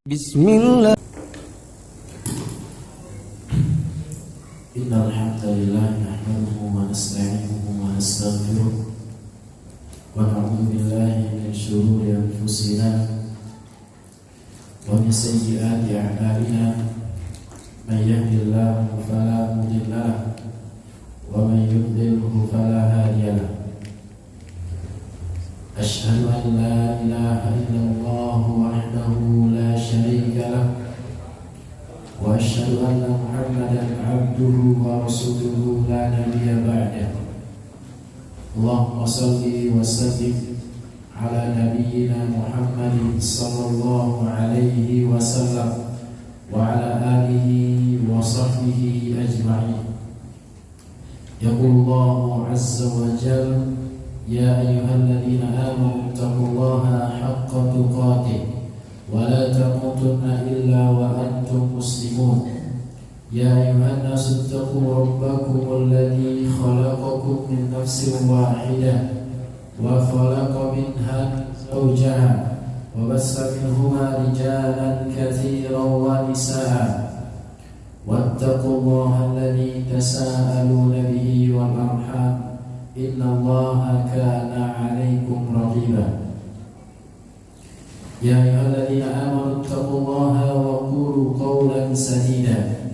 Bismillah. Innal hamdalillah nahmaduhu wa nasta'inuhu wa nastaghfiruh wa na'udzu billahi min shururi anfusina wa min sayyiati a'malina. Man yahdihillahu fala mudilla lahu wa man yudlilhu fala hadiya lahu. Asyhadu an la ilaha illallah wahdahu la syarika lahu wa asyhadu anna Muhammadan abduhu wa rasuluhu la nabiyya ba'dahu. Allahumma shalli wa sallim ala nabiyyina Muhammadin sallallahu alaihi wasallam wa ala alihi wa sahbihi ajma'in. Yaqulullahu azza wa jalla: Ya ayyuhalladzina amanu taqullaha haqqa tuqatih wa la tamutunna illa wa antum muslimun. Ya ayyuhan nasu ittaqu rabbakum alladzi khalaqakum min nafsin wahidah wa khalaqa minha zawjaha wa bassa minhuma rijalan katsiran wa nisaa. Wattaqullaha alladzi tasaaluna bihi wal arham innallaha kana 'alaikum raqiba. Ya ayyuhalladzina amanu taqullaha wa qulu qawlan sadida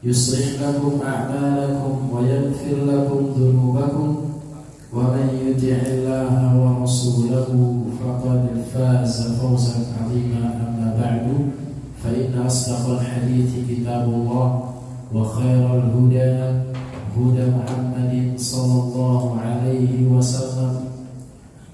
yuslih lakum a'malakum wa yaghfir lakum dhunubakum wa man yuti'illaha wa rasulahu faqad faza fawzan 'azima. Amma ba'du, fa inna asdaqal hadithi kitabullah wa khairal huda huda Muhammadin sallallahu alaihi wasallam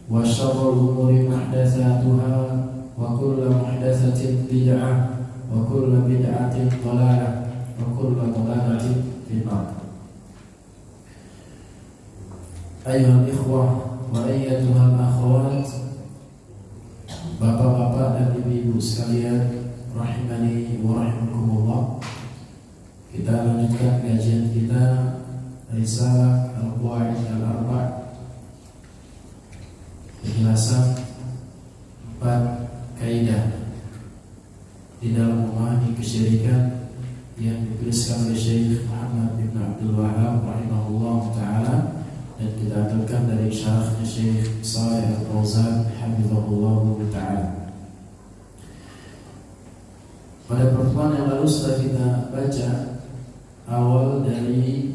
wa syarrul umuri muhdatsatuha wa kullu muhdatsatin bid'ah wa kullu bid'atin dhalalah wa kullu dhalalatin finnar. Ayuhal ikhwah wa ayyatuhal akhwat, bapak-bapak dan ibu-ibu sekalian rahimani wa rahimakumullah. Kita lanjutkan kajian kita Risalah Al-Qawaid Al-Arba', penjelasan 4 kaidah di dalam memahami kesyirikan yang dituliskan oleh Syekh Muhammad bin Abdul Wahhab rahimahullah ta'ala, dan kita ambilkan dari syarahnya Syekh Shalih Al-Fauzan hafizahullah ta'ala. Pada pertemuan yang lalu sudah kita baca awal dari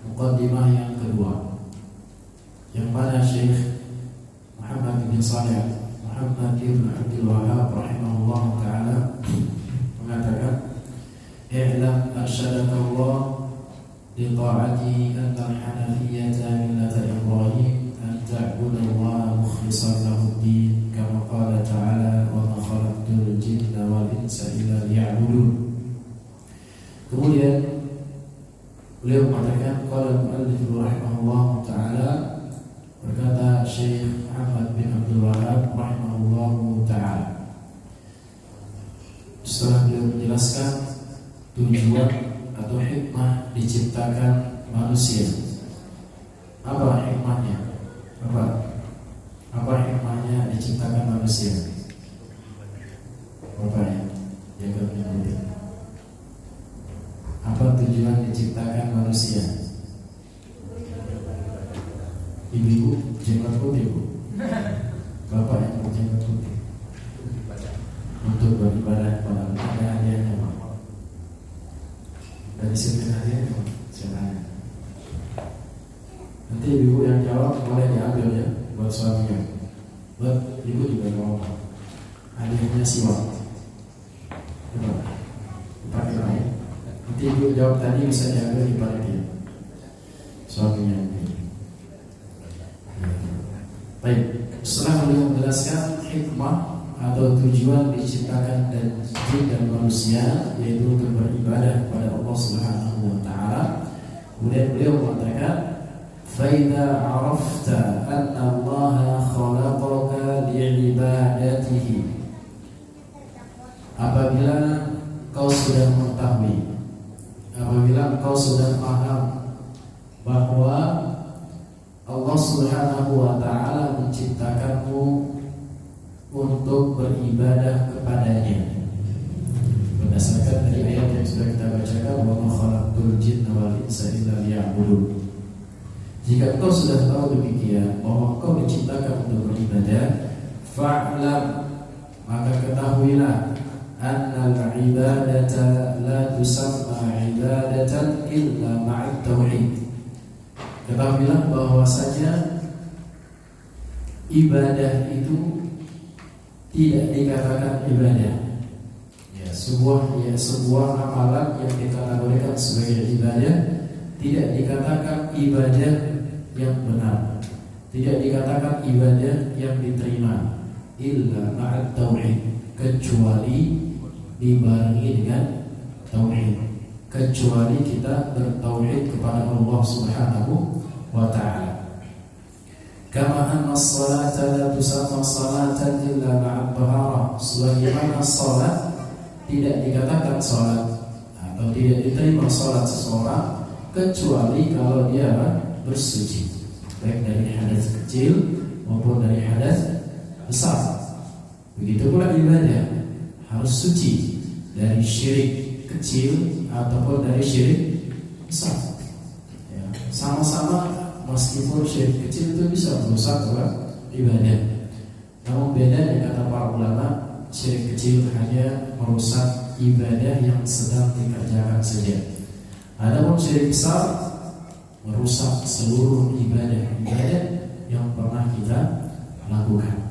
muqaddimah yang kedua, yang mana Syekh Muhammad bin Shalih Muhammad bin Abdul Wahhab rahimahullah ta'ala mengatakan: I'lam arsyadakallah li ta'ati anna al-hanafiyyata millata Ibrahim an ta'budallaha mukhlishan lahu-d-din kama qala ta'ala wa ma khalaqtul jinna wal insa illa liya'budun. Kemudian beliau mengatakan, qala al-mu'allif rahimahullah ta'ala, berkata Syekh Muhammad bin Abdul Wahhab rahimahullah ta'ala, setelah beliau menjelaskan tujuan atau hikmah diciptakan manusia. Apa hikmahnya? Apa hikmahnya diciptakan manusia? Apa ya? Jaga menyebut. Apa tujuan diciptakan manusia? Ibu jenggot putih, Bu. Bapak yang berjenggot putih untuk beribadah kepada Allah. Ada hadiahnya, Pak. Dari sini hadiahnya, Pak. Silakan. Nanti ibu yang jawab boleh diambil ya, buat suaminya. Buat ibu juga mau. Hadiahnya siwak. Coba dipakai lain. Nanti ibu jawab tadi bisa diambil di panitia suaminya. Baik, setelah beliau menjelaskan hikmah atau tujuan diciptakan dan jin dan manusia, yaitu untuk beribadah kepada Allah Subhanahu wa ta'ala, kemudian beliau mengatakan: Faida arafta anna Allah khalaqaka li'ibadatihi. Apabila kau sudah mengetahui, apabila kau sudah paham bahwa Allah Subhanahu wa ta'ala menciptakanmu untuk beribadah kepadanya, Jika engkau sudah tahu demikian bahwa engkau diciptakan untuk beribadah, fa'lam, maka ketahuilah annal ibadata la tusamma ibadatan illa ma'at tauhid. Ketahuilah bahwasanya ibadah itu tidak dikatakan ibadah. Sebuah amalan yang dikategorikan sebagai ibadah tidak dikatakan ibadah yang benar, tidak dikatakan ibadah yang diterima illa ma'at tauhid, kecuali dibarengi dengan tauhid, kecuali kita bertauhid kepada Allah Subhanahu wa ta'ala. Kama anna as-salata la tusamma salatan illa ma'at taharah, sebagaimana salat tidak dikatakan salat atau tidak diterima salat seseorang kecuali kalau dia bersuci, baik dari hadas kecil maupun dari hadas besar. Begitu pula ibadah harus suci dari syirik kecil ataupun dari syirik besar. Sama-sama meskipun syirik kecil itu bisa merusak ibadah. Namun beda dengan kata para ulama, syirik kecil hanya merusak ibadah yang sedang dikerjakan saja. Adapun syirik besar merusak seluruh ibadah yang pernah kita lakukan.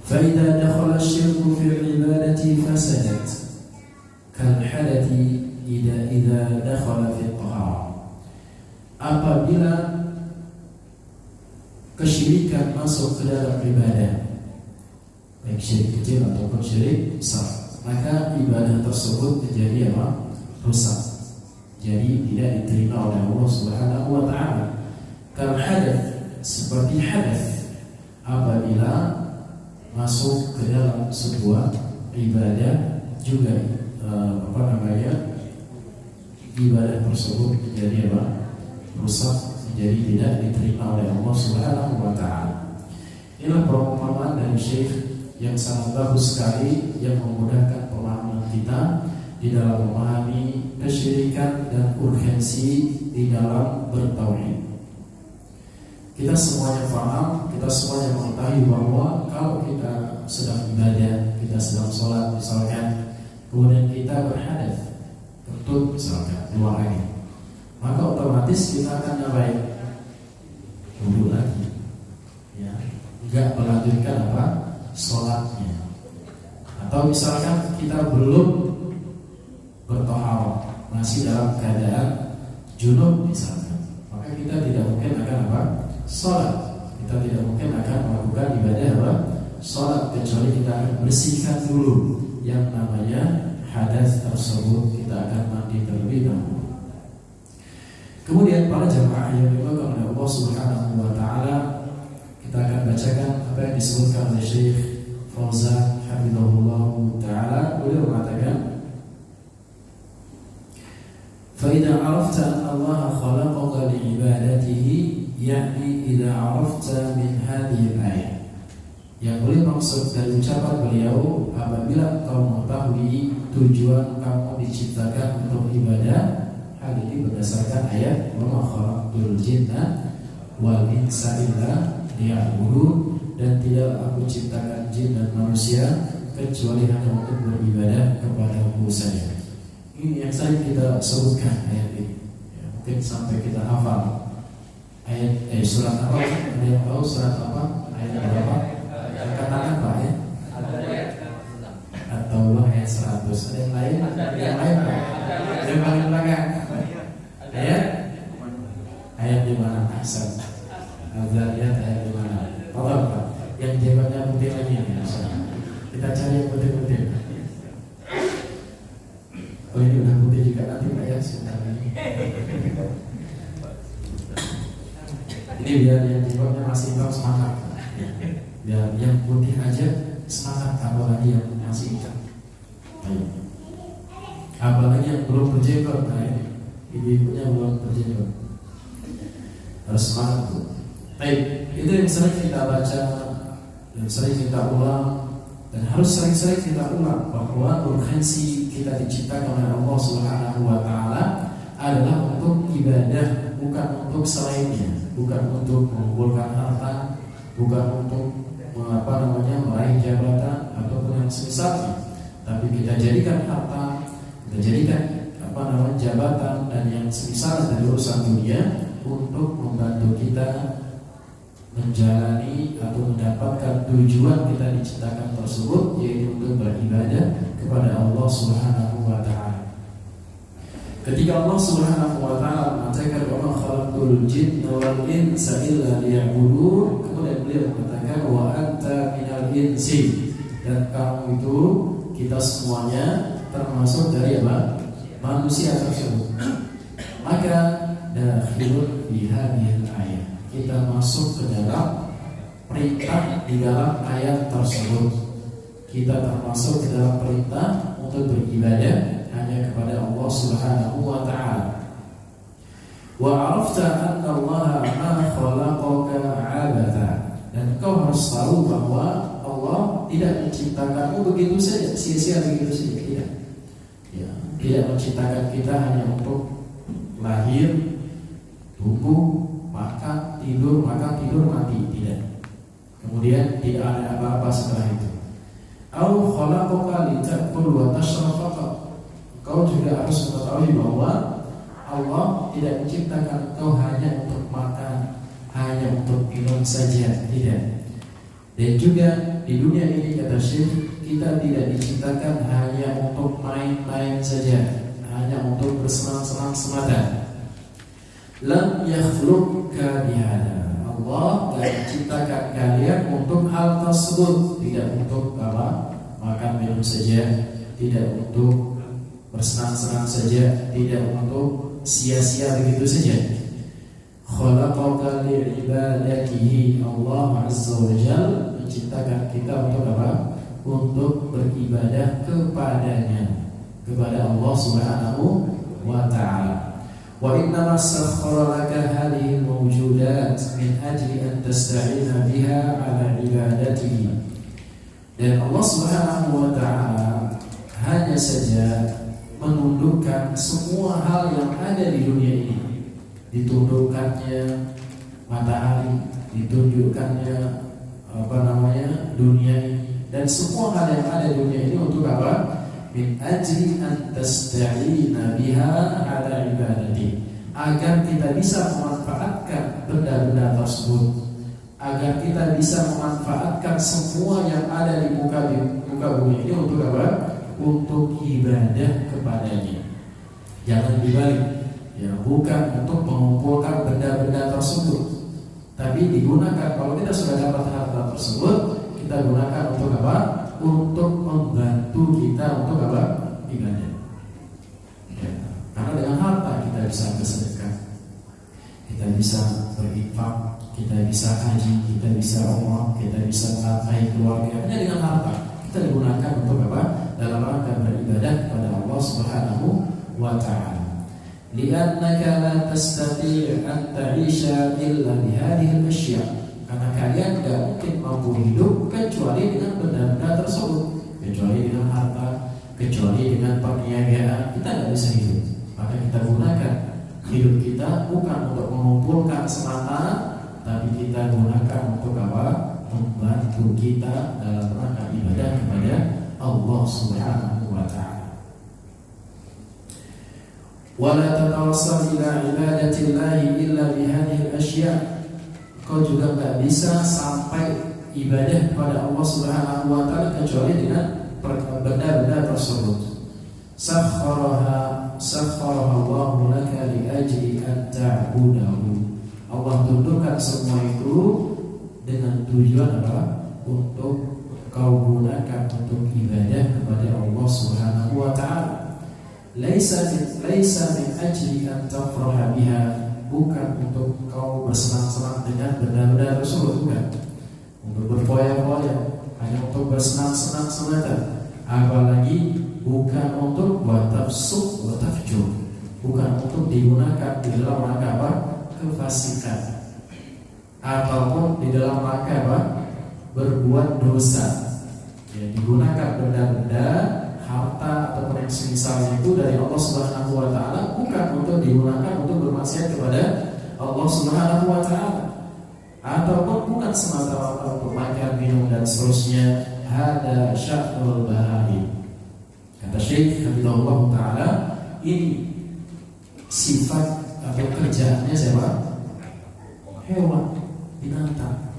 فإذا دخل الشرك في العبادة فسدت كالحدث إذا دخل في الطهارة. Apabila kesyirikan masuk ke dalam ibadah, baik syirik kecil ataupun syirik besar, maka ibadah tersebut menjadi rusak, jadi tidak diterima oleh Allah Subhanahu wa ta'ala. Karena hadath, seperti hadath apabila masuk ke dalam sebuah ibadah juga ibadah tersebut menjadi rusak, menjadi tidak diterima oleh Allah Subhanahu wa ta'ala. Inilah perumpamaan dari Syekh yang sangat bagus sekali, yang memudahkan pemahaman kita di dalam memahami kesyirikan dan urgensi di dalam bertauhid. Kita semuanya paham, kita semuanya mengetahui bahwa kalau kita sedang ibadah, kita sedang sholat misalkan, kemudian kita berhadath, kentut misalkan, keluar angin, maka otomatis kita akan ngapain? Wudu lagi, ya, enggak melanjutkan sholatnya. Atau misalkan kita belum bertaharah, masih dalam keadaan junub misalkan, maka kita tidak mungkin akan sholat. Kita tidak mungkin akan melakukan ibadah sholat, kecuali kita akan bersihkan dulu yang namanya hadas tersebut. Kita akan mandi terlebih dahulu. Kemudian para jamaah yang dimuliakan oleh Allah Subhanahu wa ta'ala, kita akan bacakan apa yang disebutkan oleh Syekh Fauzan hafizahullah ta'ala. Beliau mengatakan, فَإِذَا عَرَفْتَ أَنَّ اللَّهَ خَلَقَكَ لِعِبَادَتِهِ yakni idza arafta min hadhihi al-ayah. Yang boleh maksud dari ucapan beliau, apabila kau mengetahui tujuan kamu diciptakan untuk ibadah. Hal ini berdasarkan ayat wa ma khalaqtul jinna wal insa illa liya'budun, dan tidak aku ciptakan jin dan manusia kecuali hanya untuk beribadah kepadamu saja. Ini yang sering kita sebutkan ayat ini, ya, mungkin sampai kita hafal. Ayat surat apa? Ada yang tahu surat apa? Ayat berapa? Katakan Pak ya. At-Taubah ayat 100. Ada yang lain? Yang lain Pak? Yang paling belakang. Ayat di mana? Ahsan. Al-Zariyat ayat di mana? Tolong Pak. Yang jawabannya putih lagi nih. Kita cari yang putih-putih. Oh ini udah putih juga nanti Pak ya, sebentar lagi. Ini biar yang jawabnya masih hitam semangat, biar yang putih aja semangat, apalagi yang masih hitam. Apalagi yang belum berjenggot, ibu-ibunya belum berjenggot, harus semangat tuh. Baik, itu yang sering kita baca, yang sering kita ulang, dan harus sering-sering kita ulang bahwa urgensi kita diciptakan oleh Allah Subhanahu wa ta'ala adalah untuk ibadah, bukan untuk selainnya, bukan untuk mengumpulkan harta, bukan untuk meraih jabatan ataupun yang semisalnya. Tapi kita jadikan harta, kita jadikan jabatan dan yang semisal dari urusan dunia untuk membantu kita menjalani atau mendapatkan tujuan kita diciptakan tersebut, yaitu untuk beribadah kepada Allah Subhanahu wa taala. Ketika Allah Subhanahu wa taala mengatakan wa ma khalaqtul jinna wal insa illa liya'budun, kemudian beliau mengatakan wa anta minal insi, dan kamu itu, kita semuanya termasuk dari manusia tersebut. Maka dakhilun fi hadhil ayat, kita masuk ke dalam perintah di dalam ayat tersebut. Kita termasuk ke dalam perintah untuk beribadah hanya kepada Allah Subhanahu wa taala. Wa 'arafta anna Allah ma khalaqaka 'abatha, dan kau harus tahu bahwa Allah tidak menciptakanmu begitu saja, sia-sia begitu saja, tidak. Ya, tidak menciptakan kita hanya untuk lahir, tumbuh, makan, tidur, mati, tidak. Kemudian tidak ada apa-apa setelah itu. Au khalaqaka litakul wa tashrab faqat. Kau juga harus mengetahui bahwa Allah tidak menciptakan kau hanya untuk makan, hanya untuk minum saja, tidak. Dan juga di dunia ini, kata Syekh, kita tidak diciptakan hanya untuk main-main saja, hanya untuk bersenang-senang semata. Lam yakhluqka bihada. Allah tidak menciptakan kalian untuk hal tersebut, tidak untuk makan minum saja, tidak untuk bersenang-senang saja, tidak untuk sia-sia begitu saja. Khalaqaka li'ibadatihi. Allah Azza wa Jalla menciptakan kita untuk apa? Untuk beribadah kepadanya, kepada Allah Subhanahu wa ta'ala. Wa inna sakhkhara laka hadhihi al-mawjudat min ajli an tasta'ina biha 'ala ibadatihi. Dan Allah Subhanahu wa ta'ala hanya saja menundukkan semua hal yang ada di dunia ini. Ditundukkannya matahari, ditunjukkannya dunia ini, dan semua hal yang ada di dunia ini untuk apa? Min ajli an tasta'ina biha 'ala ibadati, agar kita bisa memanfaatkan benda-benda tersebut, agar kita bisa memanfaatkan semua yang ada di muka bumi ini untuk apa? Untuk ibadah kepadanya. Jangan dibalik, ya, bukan untuk mengumpulkan benda-benda tersebut, tapi digunakan, kalau kita sudah dapat harta tersebut, kita gunakan untuk apa? Untuk membantu kita untuk apa? Ibadah. Ya, karena dengan harta kita bisa bersedekah, kita bisa berinfak, kita bisa haji, kita bisa umrah, kita bisa menafkahi keluarga. Hanya dengan harta kita digunakan untuk apa? Dalam rangka beribadah kepada Allah Subhanahu wa ta'ala. Li'annaka la tastati' an ta'isha illa bihadhihi al-ashya'. Karena kalian tidak mungkin mampu hidup kecuali dengan benda-benda tersebut, kecuali dengan harta, kecuali dengan perniagaan. Kita tidak bisa hidup. Maka kita gunakan hidup kita bukan untuk mengumpulkan semata, tapi kita gunakan untuk apa? Membantu kita dalam rangka ibadah kepada Allah Subhanahu wa ta'ala. Wa la tatawassal ila ibadatillahi illa bihadhihi al-ashya'. Kau juga enggak bisa sampai ibadah kepada Allah Subhanahu wa ta'ala kecuali dengan benda-benda tersebut. Sakhkharaha Allahu laka li ajli an ta'budahu. Allah tundukkan semua itu dengan tujuan apa? Untuk kau gunakan untuk ibadah kepada Allah Subhanahu wa ta'ala. Laisa min ajli an tafraha biha, bukan untuk kau bersenang-senang dengan benda-benda tersebut, bukan untuk berfoya-foya, hanya untuk bersenang-senang semata. Apalagi bukan untuk watafsuk watafjur, bukan untuk digunakan di dalam rangka apa? Kefasikan, ataupun di dalam rangka apa? Berbuat dosa. Ya, digunakan benda-benda, harta ataupun yang yang semisal itu dari Allah Subhanahu wa taala bukan untuk digunakan untuk bermaksiat kepada Allah Subhanahu wa taala, ataupun bukan semata-mata untuk makan, minum dan seterusnya. Hada sya'nul bahari. Kata Syekh Habibullah taala, ini sifat atau kerjaannya siapa? Hewan, binatang.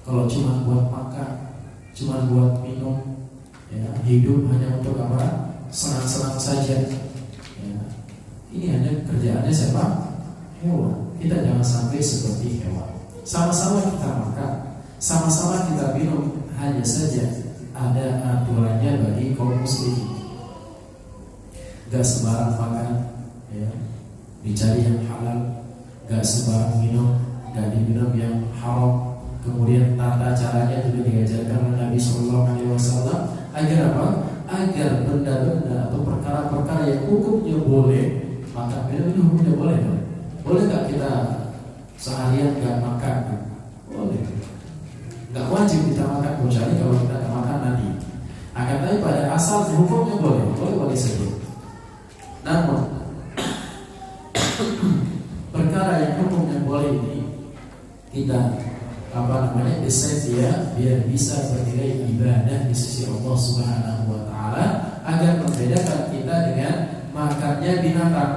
Kalau cuma buat makan, cuma buat minum, ya, hidup hanya untuk apa? Senang-senang saja. Ya. Ini hanya kerjaannya siapa? Hewan. Kita jangan sampai seperti hewan. Sama-sama kita makan, sama-sama kita minum, hanya saja ada aturannya bagi kaum muslimin. Gak sembarang makan, ya, dicari yang halal. Gak sembarang minum, gak diminum yang haram. Kemudian tata caranya juga diajarkan oleh Nabi Sallallahu Alaihi Wasallam agar apa? Agar benda-benda atau perkara-perkara yang hukumnya boleh makan minum itu hukumnya boleh, kan? Boleh gak kita seharian gak makan? Boleh. Gak wajib kita makan, kecuali kalau kita gak makan nanti. Akan tapi pada asal hukumnya boleh saja. Namun perkara yang hukumnya boleh ini kita desain dia biar bisa bernilai ibadah di sisi Allah Subhanahu wa taala, agar membedakan kita dengan makannya binatang,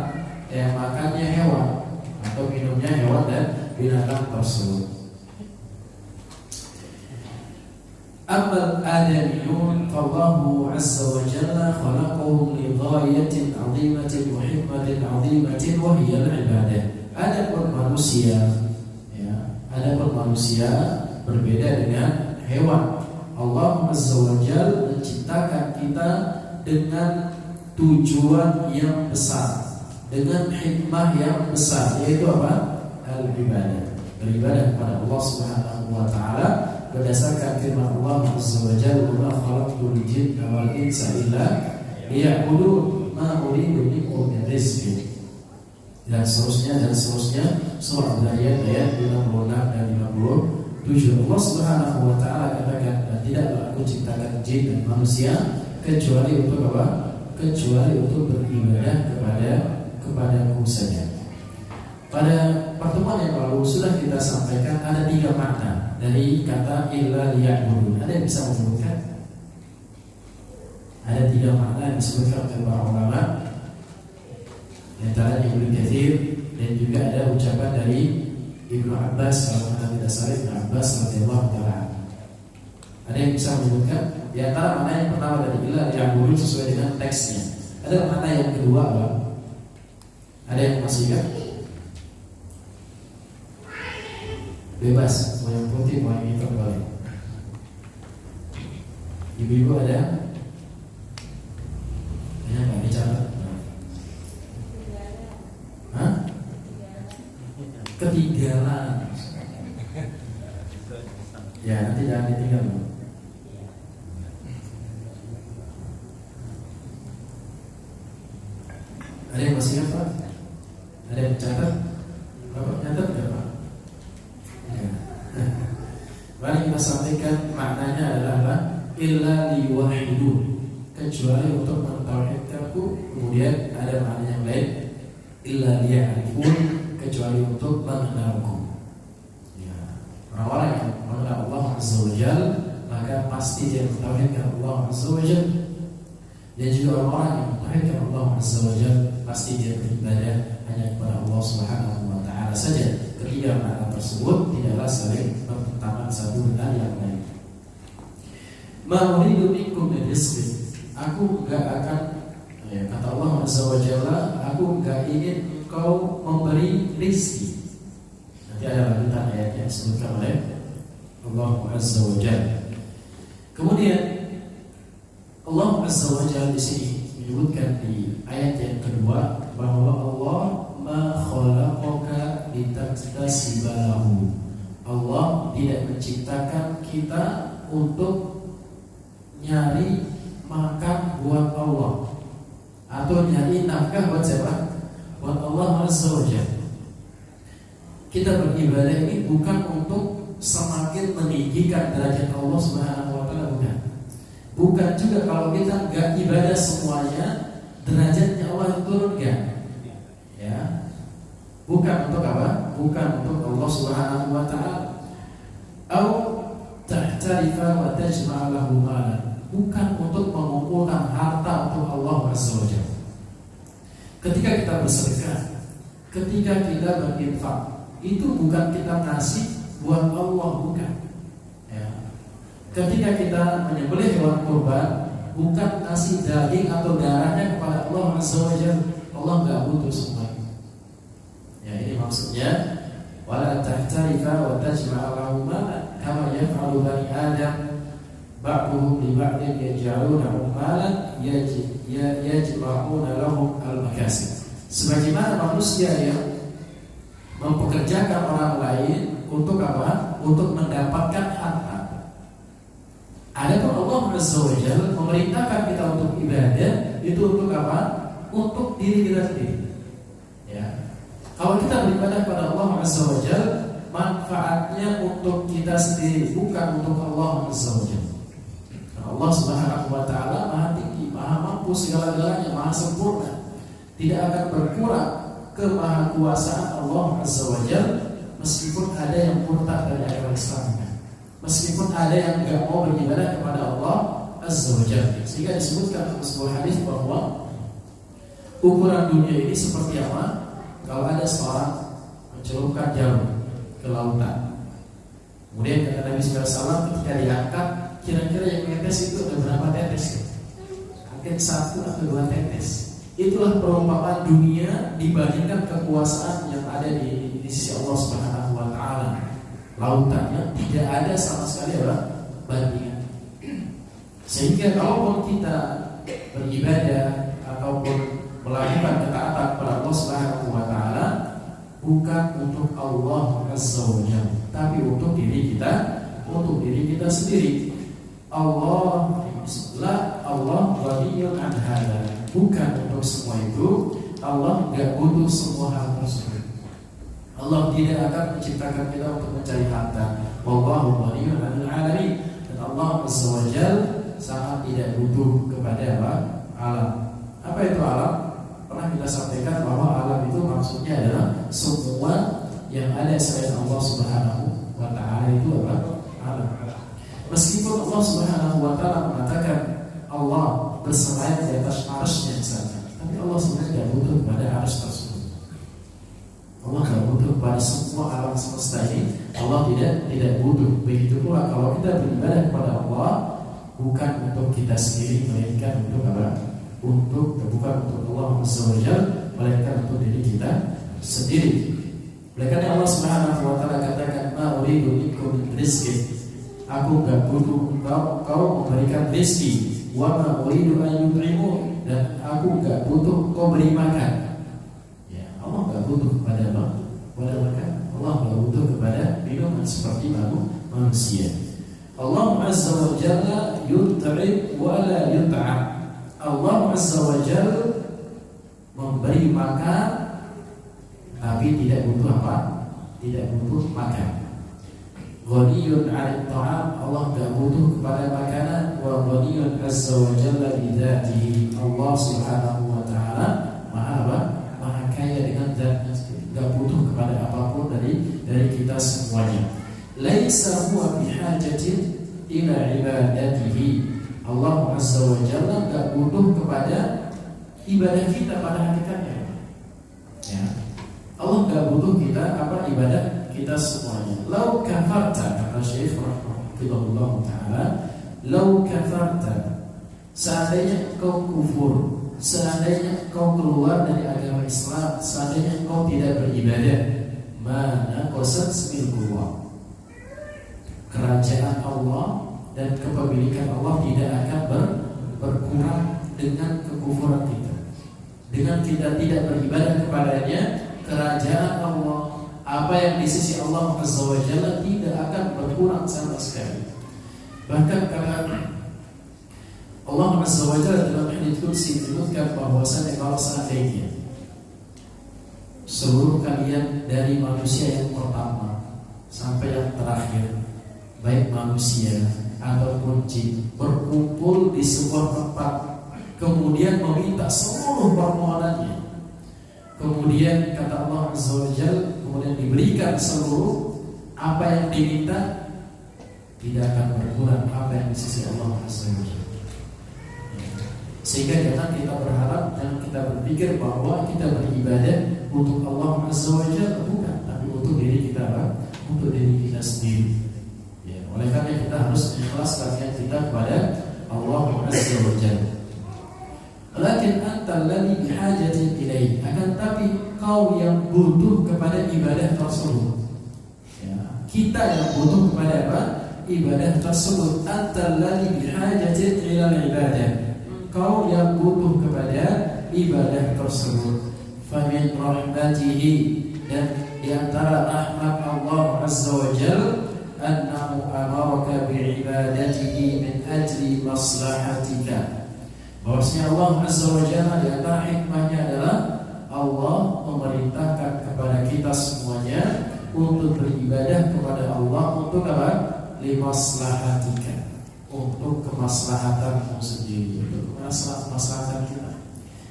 makannya hewan atau minumnya hewan dan binatang tersebut. Amal adamiyun fallahu azza wa jalla khalaqahum li ghayatin 'azimatin wa hikmatin 'azimatin wa hiya al-ibadah. Adapun manusia berbeda dengan hewan. Allah azza wa jalla menciptakan kita dengan tujuan yang besar, dengan hikmah yang besar, yaitu apa? Al-ibadah. Beribadah kepada Allah Subhanahu wa taala berdasarkan firman Allah azza wa jalla, "Wa khalaqtul jinna wal insa illa liya'budun ma uridu minhum min rizqin." Dan seterusnya surah Al-Zariyat ayat 56 dan 57. Allah Subhanahu wa taala katakan, "Dan tidaklah aku ciptakan jin dan manusia kecuali untuk apa? Kecuali untuk beribadah kepadaku saja." Pada pertemuan yang lalu sudah kita sampaikan ada 3 makna dari kata illa liya'budun. Ada yang bisa menyebutkan? Ada 3 makna yang disebutkan oleh para ulama. Antaranya Ibnu Katsir, dan juga ada ucapan dari Ibnu Abbas, kalau kita tidak salah Ibnu Abbas radhiyallahu taala. Ada yang bisa menyebutkan? Di antara makna yang pertama dari illa liya'budun sesuai dengan teksnya. Ada makna yang kedua apa? Ada yang masih ingat? Bebas, mau yang putih, mau yang hitam boleh. Ibu-ibu ada? Ya, nggak dicatat. Hah? Ketinggalan. Ya, nanti jangan ditinggal. Ada yang masih ingat, Pak? Ada yang mencatat? Bapak catat nggak, Pak? Mari kita sampaikan maknanya adalah illa liwahidun, kecuali untuk mentauhidkanku. Kemudian ada makna yang lain, illa liya'rifun, kecuali untuk mengenalku. Ya, orang-orang yang mengenal Allah azza wa jalla maka pasti dia mentauhidkan Allah azza wa jalla. Dan juga orang-orang yang mentauhidkan Allah azza wa jalla pasti dia beribadah hanya kepada Allah Subhanahu wa taala saja. Ketiga makna tersebut tidaklah saling bertentangan satu dengan yang lain. Ma uridu minkum min rizqin. Aku enggak akan, kata Allah azza wa jalla, aku enggak ingin engkau memberi rizki. Nanti ada lanjutan ayat yang disebutkan oleh Allah azza wa jalla. Kemudian Allah azza wa jalla di sini menyebutkan di ayat yang kedua bahwa Allah ma khalaqaka litaktasibalahu. Allah tidak menciptakan kita untuk nyari makan buat Allah atau nyari nafkah buat siapa? Buat Allah azza wa jalla. Kita beribadah ini bukan untuk semakin meninggikan derajat Allah Subhanahu wa taala, bukan. Bukan juga kalau kita enggak ibadah semuanya derajatnya Allah diturunkan. Ya. Bukan untuk apa? Bukan untuk Allah Subhanahu wa taala. Au tahtarifa wa tajma'a lahu malan. Bukan untuk mengumpulkan harta untuk Allah Azza wa Jalla. Ketika kita bersedekah, ketika kita berinfak, itu bukan kita kasih buat Allah, bukan. Ya. Ketika kita menyembelih hewan kurban, bukan kasih daging atau darahnya kepada Allah Azza wa Jalla. Allah enggak butuh semua itu. Ya, ini maksudnya wala tahtarifa wa tajma'a lahu malan kama yaf'alu bani Adam ba'duhum li ba'din yaj'aluna malan yajma'una lahum al-makasib. Sebagaimana manusia yang mempekerjakan orang lain untuk apa? Untuk mendapatkan harta. Adapun Allah Azza wa Jalla memerintahkan kita untuk ibadah itu untuk apa? Untuk diri kita sendiri. Ya. Kalau kita beribadah kepada Allah Azza wa Jalla, manfaatnya untuk kita sendiri, bukan untuk Allah Azza wa Jalla. Allah Subhanahu wa taala Maha tinggi, Maha mampu segala-galanya, Maha sempurna. Tidak akan berkurang kemahakuasaan Allah Azza wa Jalla meskipun ada yang murtad dari agama Islam. Meskipun ada yang enggak mau beribadah kepada Allah Azza wa Jalla. Sehingga disebutkan dalam sebuah hadis bahwa ukuran dunia ini seperti apa? Kalau ada seorang mencelupkan jarum ke lautan, kemudian kata Nabi SAW ketika diangkat, kira-kira yang menetes itu ada berapa tetes? Mungkin 1 atau 2 tetes. Itulah perumpamaan dunia dibandingkan kekuasaan yang ada di sisi Allah Subhanahu wa taala. Lautannya tidak ada sama sekali bandingan. Sehingga kalaupun kita beribadah ataupun melakukan ketaatan kepada Allah Subhanahu wa taala, bukan untuk Allah Azza wa Jalla, tapi untuk diri kita sendiri. Allah ghaniyun an hada. Bukan untuk semua itu. Allah enggak butuh semua hal tersebut. Allah tidak akan menciptakan kita untuk mencari harta. Wallahu ghaniyun 'anil 'alamin. Dan Allah Azza wa Jalla sangat tidak butuh kepada alam. Apa itu alam? Pernah kita sampaikan bahwa alam itu maksudnya adalah semua yang ada selain Allah Subhanahu wa taala itu apa? Alam. Meskipun Allah Subhanahu wa taala mengatakan Allah berselain di atas arsy-Nya saja, tapi Allah sebenarnya tidak butuh kepada arsy tersebut. Allah tidak butuh kepada semua alam semesta ini. Allah tidak butuh. Begitu pula kalau kita beribadah kepada Allah, bukan untuk kita sendiri, melainkan untuk apa? Bukan untuk Allah Azza wa Jalla, melainkan untuk diri kita sendiri. Oleh karena Allah Subhanahu wa taala katakan, "Ma uridu minkum min rizqin." Aku enggak butuh kau memberikan rezeki. Wa ma uridu an yut'imun. Dan aku enggak butuh kau beri makan. Ya, Allah enggak butuh kepada apa? Kepada makan. Allah enggak butuh kepada minuman seperti manusia. Allah Azza wa Jalla yut'im wa la yut'am. Allah Azza wa Jalla memberi makan tapi tidak butuh apa? Tidak butuh makan. Ghaniyun 'anil ta'am. Allah tidak butuh kepada makanan. Wa ghaniyun azza wa jalla bi dzatihi. Allah Subhanahu wa taala Maha kaya dengan zatnya sendiri. Tidak butuh kepada apapun dari kita semuanya. Laisa huwa bihajatin ila ibadatihi. Allah Azza wa Jalla enggak butuh kepada ibadah kita pada hakikatnya. Ya. Allah enggak butuh kita ibadah kita semuanya. Lau kafarta, kata Syekh rahimahullah taala, lau kafarta, seandainya engkau kufur, seandainya engkau keluar dari agama Islam, seandainya engkau tidak beribadah, mana qasat milkullah, kerajaan Allah dan kepemilikan Allah tidak akan berkurang dengan kekufuran kita. Dengan kita tidak beribadah kepadanya, kerajaan Allah, apa yang di sisi Allah Azza wa Jalla tidak akan berkurang sama sekali. Bahkan karena Allah Azza wa Jalla dalam hadits qudsi menyebutkan bahwasanya kalau seandainya seluruh kalian dari manusia yang pertama sampai yang terakhir, baik manusia ataupun jin, berkumpul di sebuah tempat kemudian meminta seluruh permohonannya. Kemudian kata Allah Azza wa Jalla, kemudian diberikan seluruh apa yang diminta, tidak akan berkurang apa yang di sisi Allah Azza wa Jalla. Sehingga jangan kita berharap dan kita berpikir bahwa kita beribadah untuk Allah Azza wa Jalla, bukan, tapi untuk diri kita, untuk diri kita sendiri. Ya, oleh karena kita harus ikhlaskan niat kita kepada Allah Azza wa Jalla. Lakin anta alladhi bihajatin ilaih, akan tapi kau yang butuh kepada ibadah tersebut. Ya, kita yang butuh kepada apa? Ibadah tersebut. Anta alladhi bihajatin ila ibadah, kau yang butuh kepada ibadah tersebut. Famin rahmatihi, dan di antara rahmat Allah Azza wa Jalla, annahu amaraka bi'ibadatihi min ajli maslahatika. Bahwasanya Allah Azza wa Jalla di antara hikmahnya adalah Allah memerintahkan kepada kita semuanya untuk beribadah kepada Allah untuk apa? Limaslahatika, untuk kemaslahatanmu sendiri, untuk kemaslahatan kita.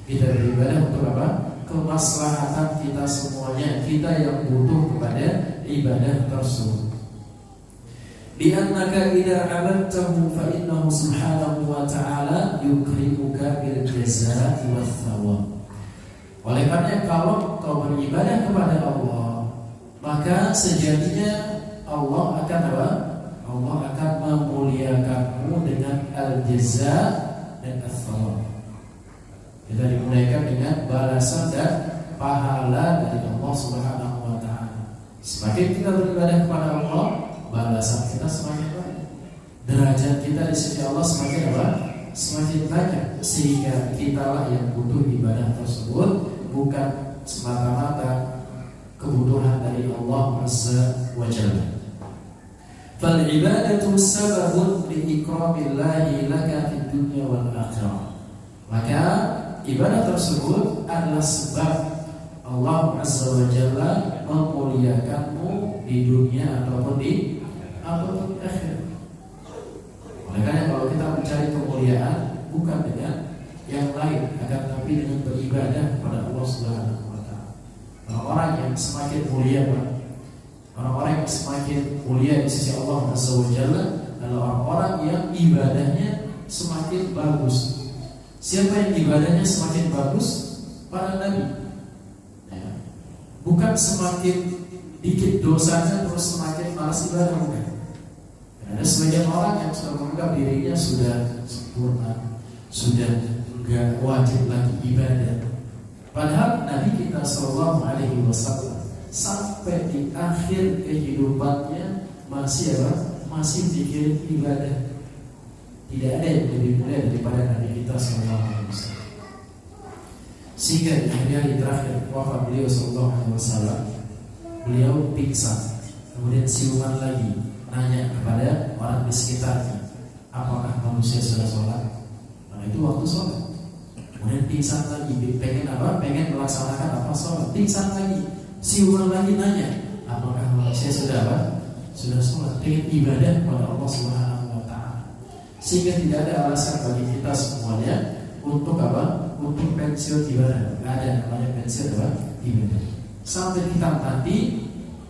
Kita beribadah untuk apa? Kemaslahatan kita semuanya, kita yang butuh kepada ibadah tersebut. Di annaka idza 'abadtahu fa innahu subhanahu wa ta'ala yukrimuka bil jazaa'i wath thawab. Oleh karena kalau kau beribadah kepada Allah, maka sejatinya Allah akan apa? Allah akan memuliakanmu dengan al-jazaa' dan al-thawab. Kita dimuliakan dengan balasan dan pahala dari Allah Subhanahu wa ta'ala. Semakin kita beribadah kepada Allah, balasan kita semakin banyak. Derajat kita di sisi Allah semakin apa? Semakin banyak. Sehingga kitalah yang butuh ibadah tersebut, bukan semata-mata kebutuhan dari Allah Azza wa Jalla. Fal ibadatu sababun li ikramillahi laka fid dunya wal akhirah. Maka ibadah tersebut adalah sebab Allah Azza wa Jalla memuliakanmu di dunia ataupun di akhirat. Oleh karena kalau kita mencari kemuliaan bukan dengan yang lain, akan tapi dengan beribadah kepada Allah Subhanahu wa ta'ala. Orang-orang yang semakin mulia, orang-orang yang semakin mulia di sisi Allah Azza wa Jalla adalah orang-orang yang ibadahnya semakin bagus. Siapa yang ibadahnya semakin bagus? Para nabi. Ya. Bukan semakin dikit dosanya terus semakin malas ibadah, bukan. Ada sebagian orang yang sudah menganggap dirinya sudah sempurna, sudah enggak wajib lagi ibadah. Padahal Nabi kita Sallallahu Alaihi Wasallam sampai di akhir kehidupannya masih apa? Masih zikir ibadah. Tidak ada yang lebih mulia daripada Nabi kita Sallallahu Alaihi Wasallam. Sehingga di hari terakhir wafat beliau Sallallahu Alaihi Wasallam, beliau pingsan, kemudian siuman lagi, nanya kepada orang di sekitarnya, apakah manusia sudah sholat? Nah itu waktu sholat. Kemudian pingsan lagi, pengen apa? Pengen melaksanakan apa? Sholat. Pingsan lagi, siuman lagi nanya, apakah manusia sudah apa? Sudah sholat. Pengen ibadah kepada Allah Subhanahu wa ta'ala. Sehingga tidak ada alasan bagi kita semuanya untuk apa? Untuk pensiun ibadah. Tidak ada namanya pensiun apa? Ibadah. Sampai kita mati,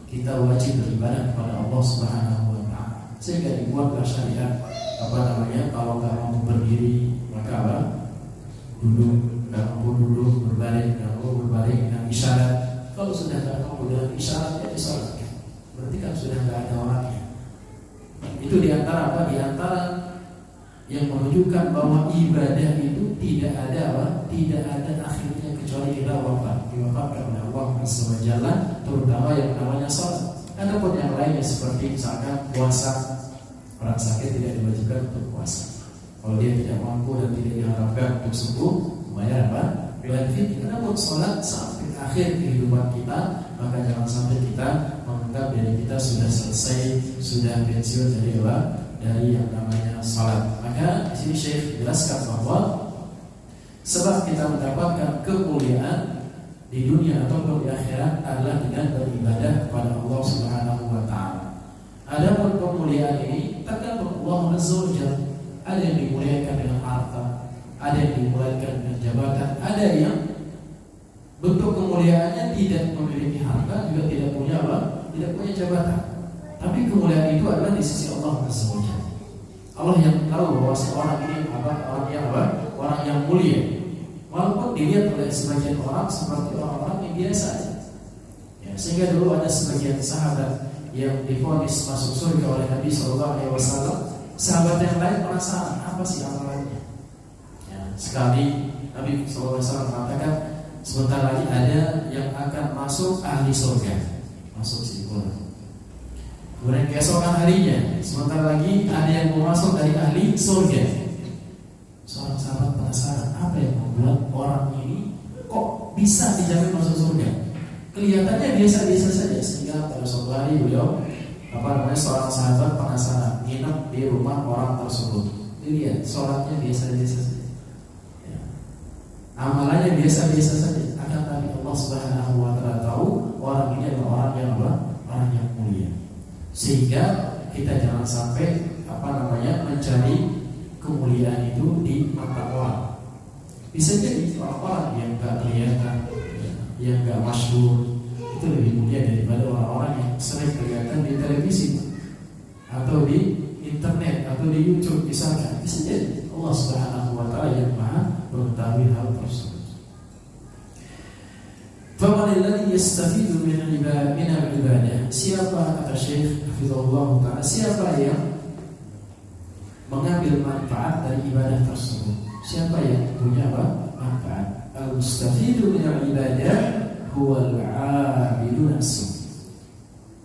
kita wajib beribadah kepada Allah Subhanahu wa ta'ala. Sehingga dibuatlah syariat kalau nggak mampu berdiri maka apa? Duduk, nggak mampu duduk, berbaring, nggak mampu berbaring dengan isyarat. Kalau sudah nggak mampu dengan isyarat, ya disolatkan. Berarti kan sudah nggak ada orangnya. Itu diantara apa? Diantara yang menunjukkan bahwa ibadah itu tidak ada apa? Tidak ada akhirnya kecuali kita wafat. Diwafatkan oleh Allah Azza wa Jalla, terutama yang namanya sholat. Adapun yang lainnya seperti misalkan puasa, orang sakit tidak diwajibkan untuk puasa. Kalau dia tidak mampu dan tidak diharapkan untuk sembuh, bayar apa? Bayar fidyah. Adapun sholat sampai akhir kehidupan kita, maka jangan sampai kita menganggap diri kita sudah selesai, sudah pensiun dari apa? Dari yang namanya sholat. Maka di sini Syekh jelaskan bahwa sebab kita mendapatkan kemuliaan di dunia ataupun di akhirat adalah dengan beribadah kepada Allah Subhanahu wa ta'ala. Adapun kemuliaan ini tergantung Allah Azza wa Jalla. Ada yang dimuliakan dengan harta, ada yang dimuliakan dengan jabatan, ada yang bentuk kemuliaannya tidak memiliki harta, juga tidak punya apa? Tidak punya jabatan. Tapi kemuliaan itu adalah di sisi Allah Azza wa Jalla. Allah yang tahu bahwa seorang ini orang yang mulia. Walaupun dilihat oleh sebagian orang seperti orang-orang yang biasa. Ya, sehingga dulu ada sebagian sahabat yang divonis masuk surga oleh Nabi SAW. Sahabat yang lain penasaran apa sih amalannya. Ya, sekali Nabi SAW mengatakan sebentar lagi ada yang akan masuk ahli surga, masuk simpulan. Kemudian keesokan harinya, sebentar lagi ada yang mau masuk dari ahli surga. Seorang sahabat penasaran, apa yang membuat orang ini kok bisa dijamin masuk surga? Kelihatannya biasa-biasa saja. Sehingga pada suatu hari beliau, seorang sahabat penasaran, nginep di rumah orang tersebut. Dilihat, sholatnya biasa-biasa saja, ya. Amalannya biasa-biasa saja. Akan tapi Allah Subhanahu wa Ta'ala tahu orang ini adalah orang yang mulia. Sehingga kita jangan sampai mencari kemuliaan itu di mata orang. Bisa jadi orang-orang yang gak kelihatan, yang gak masyhur, itu lebih mulia daripada orang-orang yang sering kelihatan di televisi atau di internet atau di YouTube misalkan. Bisa jadi Allah Subhanahu wa Ta'ala yang Maha mengetahui hal tersebut. Faman alladhi yastafidu min al-ibadah? Siapa, kata Syekh hafizahullah ta'ala, siapa yang mengambil manfaat dari ibadah tersebut? Siapa yang punya manfaat? Al-mustafidu min al-ibadah huwa al-'abidu nafsuh.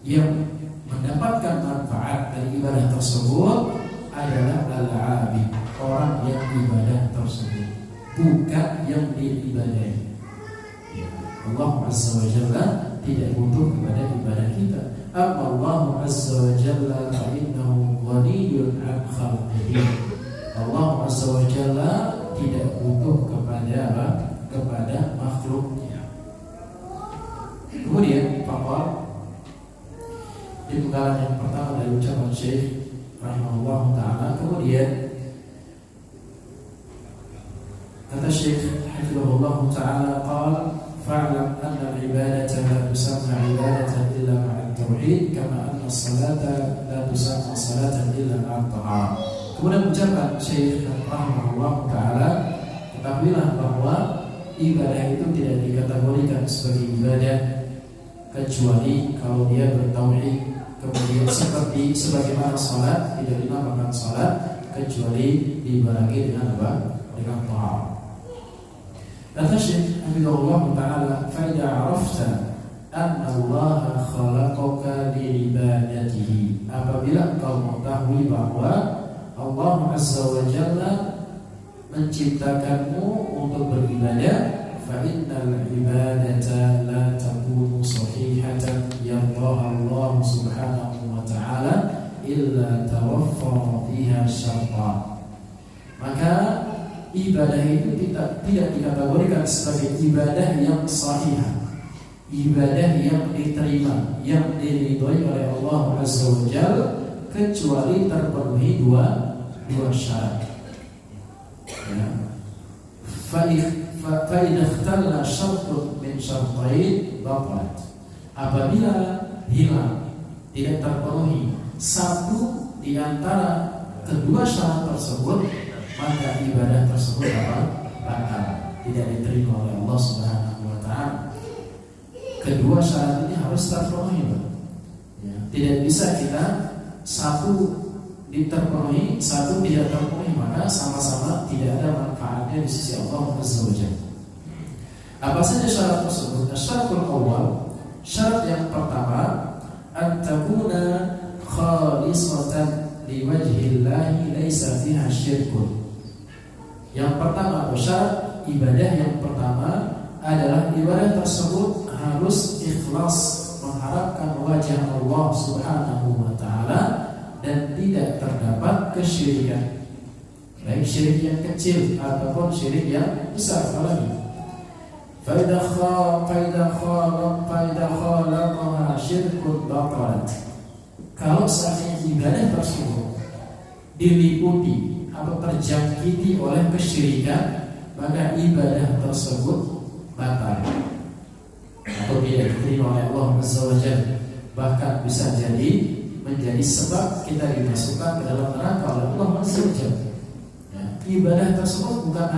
Yang mendapatkan manfaat dari ibadah tersebut adalah al-'abid, orang yang ibadah tersebut, bukan yang diibadahi. Allah Azza wa Jalla tidak butuh kepada ibadah kita. Amma Allah Azza wa Jalla fa innahu ghaniyyun 'an khalqihi. Allah Azza wa Jalla tidak butuh kepada makhluknya. Kemudian fakal di penggalan yang pertama dari ucapan Syekh rahimahullah ta'ala. Kemudian kata Syekh hafizahullah ta'ala, qala fa'lam anna al-ibadata la tusamma ibadatan illa ma'a at-tauhid kama anna as-salata la tusamma salatan illa ma'a at-tahar. Kemudian ucapan Syekh rahimahullah ta'ala, ketahuilah bahwa ibadah itu tidak dikategorikan sebagai ibadah kecuali kalau dia bertauhid. Kemudian seperti sebagaimana salat tidak dinamakan salat kecuali dibarengi dengan dengan tahar. Kata Syekh hafizahullah ta'ala, fa idza 'arafta anna Allah khalaqaka li ibadatihi. Apabila engkau mengetahui bahwa Allah Azza wa Jalla menciptakanmu untuk beribadah, fa innal ibadata la takunu sahihatan yardaha Allah subhanahu wa ta'ala illa tawaffara fiha syartan. Maka ibadah itu tidak dikategorikan sebagai ibadah yang sahih, ibadah yang diterima, yang diridhoi oleh Allah Azza wa Jalla, kecuali terpenuhi dua syarat. Ya. Fa idza ikhtalla syartun min syartain batalat. Apabila hilang, tidak terpenuhi satu di antara kedua syarat tersebut, maka ibadah tersebut batal, tidak diterima oleh Allah Subhanahu wa ta'ala. Kedua syarat ini harus terpenuhi, ya. Tidak bisa kita satu diterpenuhi, satu tidak terpenuhi, maka sama-sama tidak ada manfaatnya di sisi Allah Azza wa Jalla. Apa saja syarat tersebut? Syaratul awal, syarat yang pertama, an takuna khalisatan liwajhillahi laisa fiha syirkun. Yang pertama, syarat ibadah yang pertama adalah ibadah tersebut harus ikhlas, mengharapkan wajah Allah Subhanahu wa ta'ala, dan tidak terdapat kesyirikan, baik syirik yang kecil ataupun syirik yang besar. Faida khalaqaha syirkun batalat. Kalau seandainya ibadah tersebut diliputi terjangkiti oleh kesyirikan, maka ibadah tersebut batal atau tidak diterima oleh Allah Azza wa Jalla. Bahkan bisa jadi menjadi sebab kita dimasukkan ke dalam neraka oleh Allah Azza wa Jalla. Ya, ibadah tersebut bukan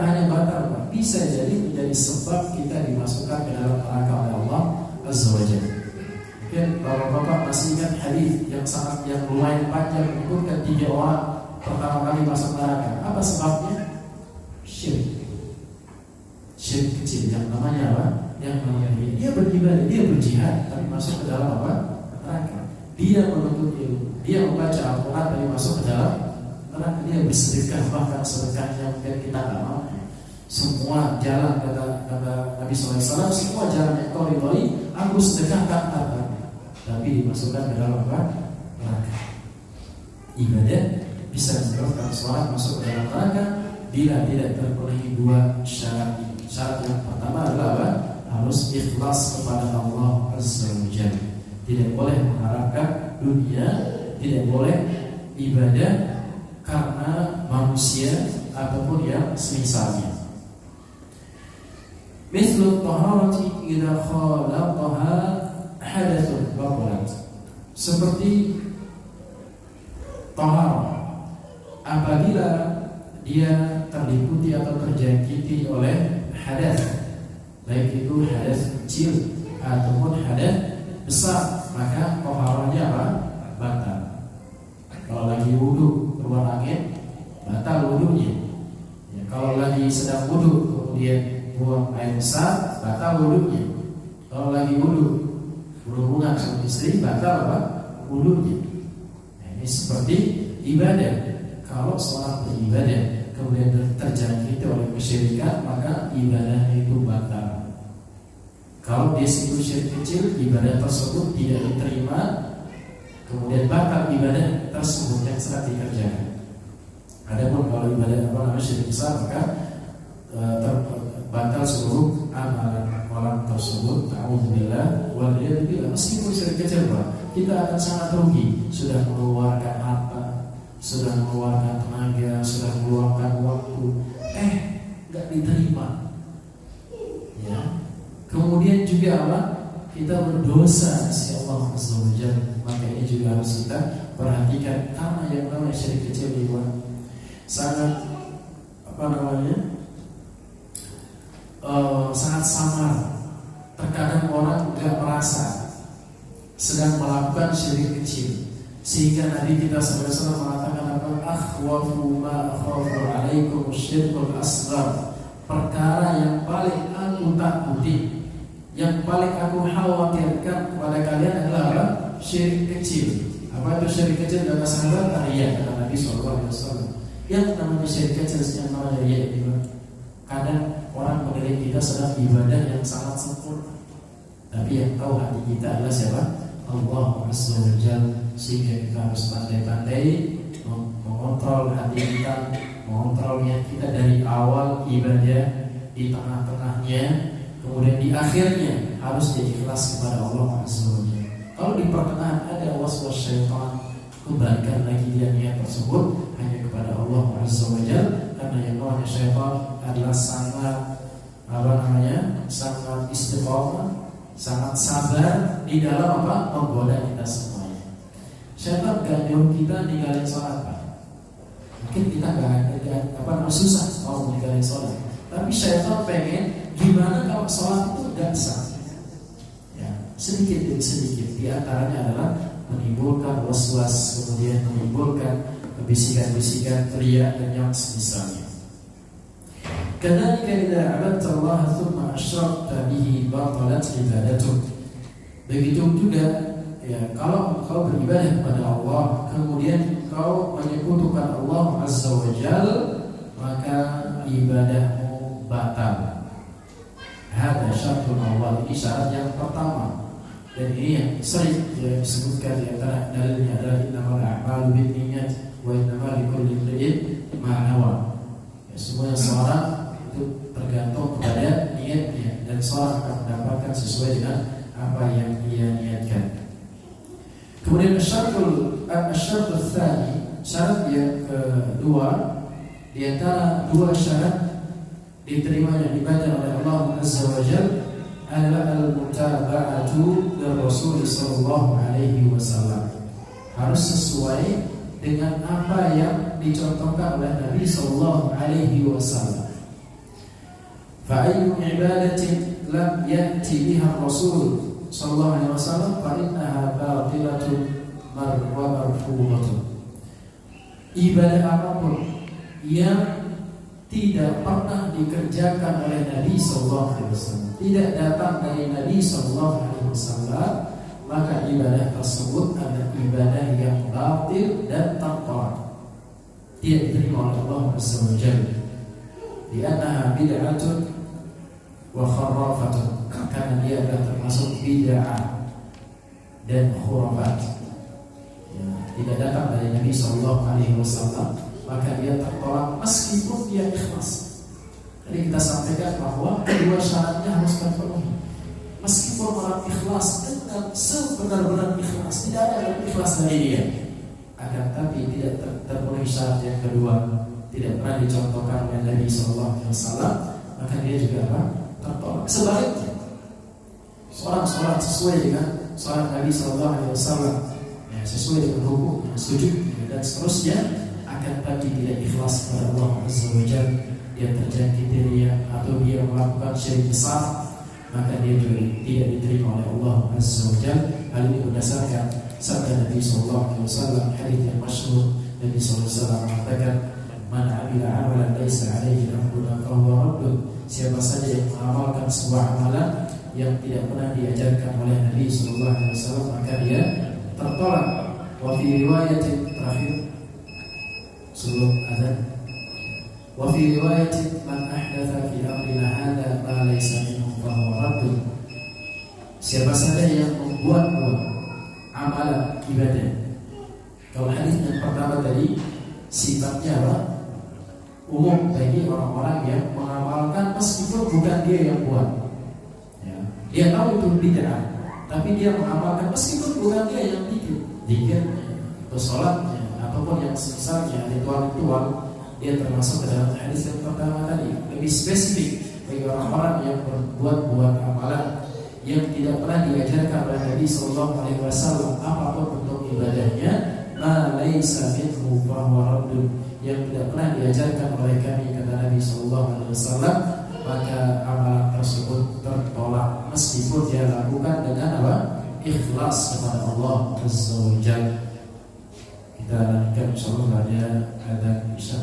hanya batal, bisa jadi menjadi sebab kita dimasukkan ke dalam neraka oleh Allah Azza wa Jalla. Mungkin bapak-bapak masih ingat hadis yang lumayan panjang menyebutkan 3 orang pertama kali masuk neraka. Apa sebabnya? Syirik kecil. Yang namanya apa? Yang namanya dia beribadah, dia berjihad, tapi masuk ke dalam apa? Neraka. Dia menuntut ilmu, dia membaca Al-Quran, tapi masuk ke dalam neraka. Dia bersedekah, bahkan sedekahnya mungkin kita nggak mau. Semua jalan kata Nabi SAW, semua jalan yang kau ridhoi, aku sedekahkan harta, tapi dimasukkan ke dalam apa? Neraka. Ibadah bisa menyebabkan seorang masuk ke dalam neraka bila tidak terpenuhi 2 syarat ini. Syarat yang pertama adalah apa? Harus ikhlas kepada Allah Azza wa Jalla. Tidak boleh mengharapkan dunia, tidak boleh ibadah karena manusia ataupun yang semisalnya. Mislu taharati idza khalaqaha hadathun batalat. Seperti taharah apabila dia terliputi atau terjangkiti oleh hadas, baik itu hadas kecil ataupun hadas besar, maka taharahnya apa? Batal. Kalau lagi wudu keluar angin, batal wudunya. Ya, kalau lagi sedang wudu kemudian buang air besar, batal wudunya. Kalau lagi wudu berhubungan sama istri, batal apa? Wudunya. Nah, ini seperti ibadah. Kalau seorang beribadah kemudian terjangkiti oleh kesyirikan, maka ibadahnya itu batal. Kalau dia situ syirik kecil, ibadah tersebut tidak diterima, kemudian batal ibadah tersebut yang sedang dikerjakan. Adapun kalau ibadah syirik besar, maka batal seluruh amalan orang tersebut. Ta'udzubillah wal iyadzubillah. Meskipun syirik kecil, kita akan sangat rugi. Sudah mengeluarkan harta, sudah mengeluarkan tenaga, sudah mengeluarkan waktu, nggak diterima. Ya. Kemudian juga apa? Kita berdosa di Allah Azza wa Jalla. Maka ini juga harus kita perhatikan, karena yang namanya syirik kecil itu sangat sangat samar. Terkadang orang tidak merasa sedang melakukan syirik kecil, sehingga Nabi kita SAW mengatakan apa? Akhwafu ma akhafu alaikum syirkul asghar. Perkara yang paling aku takuti, yang paling aku khawatirkan kepada kalian adalah apa? Syirik kecil. Apa itu syirik kecil? Kata sahabat, riya, kata Nabi SAW. Yang namanya syirik kecil, yang namanya riya itu, kadang orang menilai kita sedang ibadah yang sangat sempurna, tapi yang tahu hati kita adalah siapa? Allah Azza wa Jalla. Sehingga kita harus pandai-pandai mengontrol hati kita, mengontrol niat kita dari awal ibadah, di tengah-tengahnya, kemudian di akhirnya harus ikhlas kepada Allah Azza wa Jalla. Kalau di pertengahan ada waswas syaitan, kembalikan lagi dia niat tersebut hanya kepada Allah Azza wa Jalla, karena yang namanya syaitan adalah sangat sangat istiqomah, sangat sabar di dalam apa? Menggoda kita semuanya. Syaitan gak nyuruh kita ninggalin sholat, Pak. Mungkin kita gak susah mau ninggalin sholat, tapi syaitan pengen gimana kalau sholat itu gak sah. Ya, sedikit demi sedikit. Di antaranya adalah menimbulkan waswas, kemudian menimbulkan bisikan-bisikan teriak dan yang semisalnya. Kadzalika idza 'abadta Allah tsumma asyrakta bihi batalat ibadatuk. Begitu juga ya, kalau kau beribadah kepada Allah kemudian kau menyekutukan Allah Azza wa Jalla, maka ibadahmu batal. Hada syaratul awal, ini syarat yang pertama. Dan ini yang sering disebutkan di antara dalilnya adalah innamal a'malu binniyat wa innamal likulli imri'in ma nawa. Semua seorang itu tergantung kepada niatnya, dan seorang akan mendapatkan sesuai dengan apa yang dia niatkan. Kemudian asy-syartul tsani, syarat yang kedua di antara dua syarat diterimanya ibadah oleh Allah Azza wa Jalla adalah al-mutaba'atu Rasul sallallahu alaihi wasallam. Harus sesuai dengan apa yang dicontohkan oleh Nabi sallallahu alaihi wasallam. Fa ayyu ibadatin lam ya'ti biha Rasul sallallahu alaihi wasallam fa innaha batilatun marfudatun. Ibadah apapun yang tidak pernah dikerjakan oleh Nabi sallallahu alaihi wasallam, tidak datang dari Nabi sallallahu alaihi wasallam, maka ibadah tersebut adalah ibadah yang batil dan tertolak, tidak diterima oleh Allah Azza wa Jalla. Li'annaha bid'atun wa khurafatun, karena dia adalah termasuk bid'ah dan khurafat. Tidak datang dari Nabi sallallahu alaihi wasallam, maka dia tertolak meskipun dia ikhlas. Jadi kita sampaikan bahwa kedua syaratnya harus terpenuhi. Meskipun orang ikhlas dengan sebenar-benar ikhlas, tidak ada yang ikhlas dari dia, akan tapi tidak terpenuhi syarat yang kedua, tidak pernah dicontohkan oleh Nabi sallallahu alaihi wasallam, maka dia juga tertolak. Sebaliknya, seorang sholat sesuai dengan sholat Nabi sallallahu alaihi wasallam, sesuai dengan hukum, sujud dan seterusnya, akan tapi tidak ikhlas kepada Allah Azza wa Jalla, dia terjangkit dirinya atau dia melakukan syirik besar, maka dia juga tidak diterima oleh Allah Azza wa Jalla. Hal ini berdasarkan sabda Nabi sallallahu alaihi wasallam, hadits yang masyhur. Nabi sallallahu alaihi wasallam mengatakan, "Man 'amila 'amalan laisa 'alaihi amruna fa huwa raddun." Siapa saja yang mengamalkan sebuah amalan yang tidak pernah diajarkan oleh Nabi sallallahu alaihi wasallam, maka dia tertolak. Wa fi riwayatin, terakhir sebelum azan, wa fi riwayatin man ahdatha fi amrina hadza ma laysa minhu fa huwa raddun. Siapa saja yang membuat amalan ibadah. Kalau hadis yang pertama tadi sifatnya apa? Umum bagi orang-orang yang mengamalkan meskipun bukan dia yang buat. Ya. Dia tahu itu bid'ah, tapi dia mengamalkan meskipun bukan dia yang bikin. Zikir atau sholatnya ataupun yang semisalnya ritual-ritual, dia termasuk dalam hadis yang pertama tadi. Lebih spesifik bagi orang-orang yang berbuat amalan yang tidak pernah diajarkan oleh Nabi sallallahu alaihi wasallam, apapun bentuk ibadahnya, ma laisa minhu fa huwa raddun, yang tidak pernah diajarkan oleh kami, kata Nabi sallallahu alaihi wasallam, maka amalan tersebut tertolak meskipun dia lakukan dengan apa? Ikhlas kepada Allah Azza wa Jalla. Kita lanjutkan insyaallah pada adzan isya.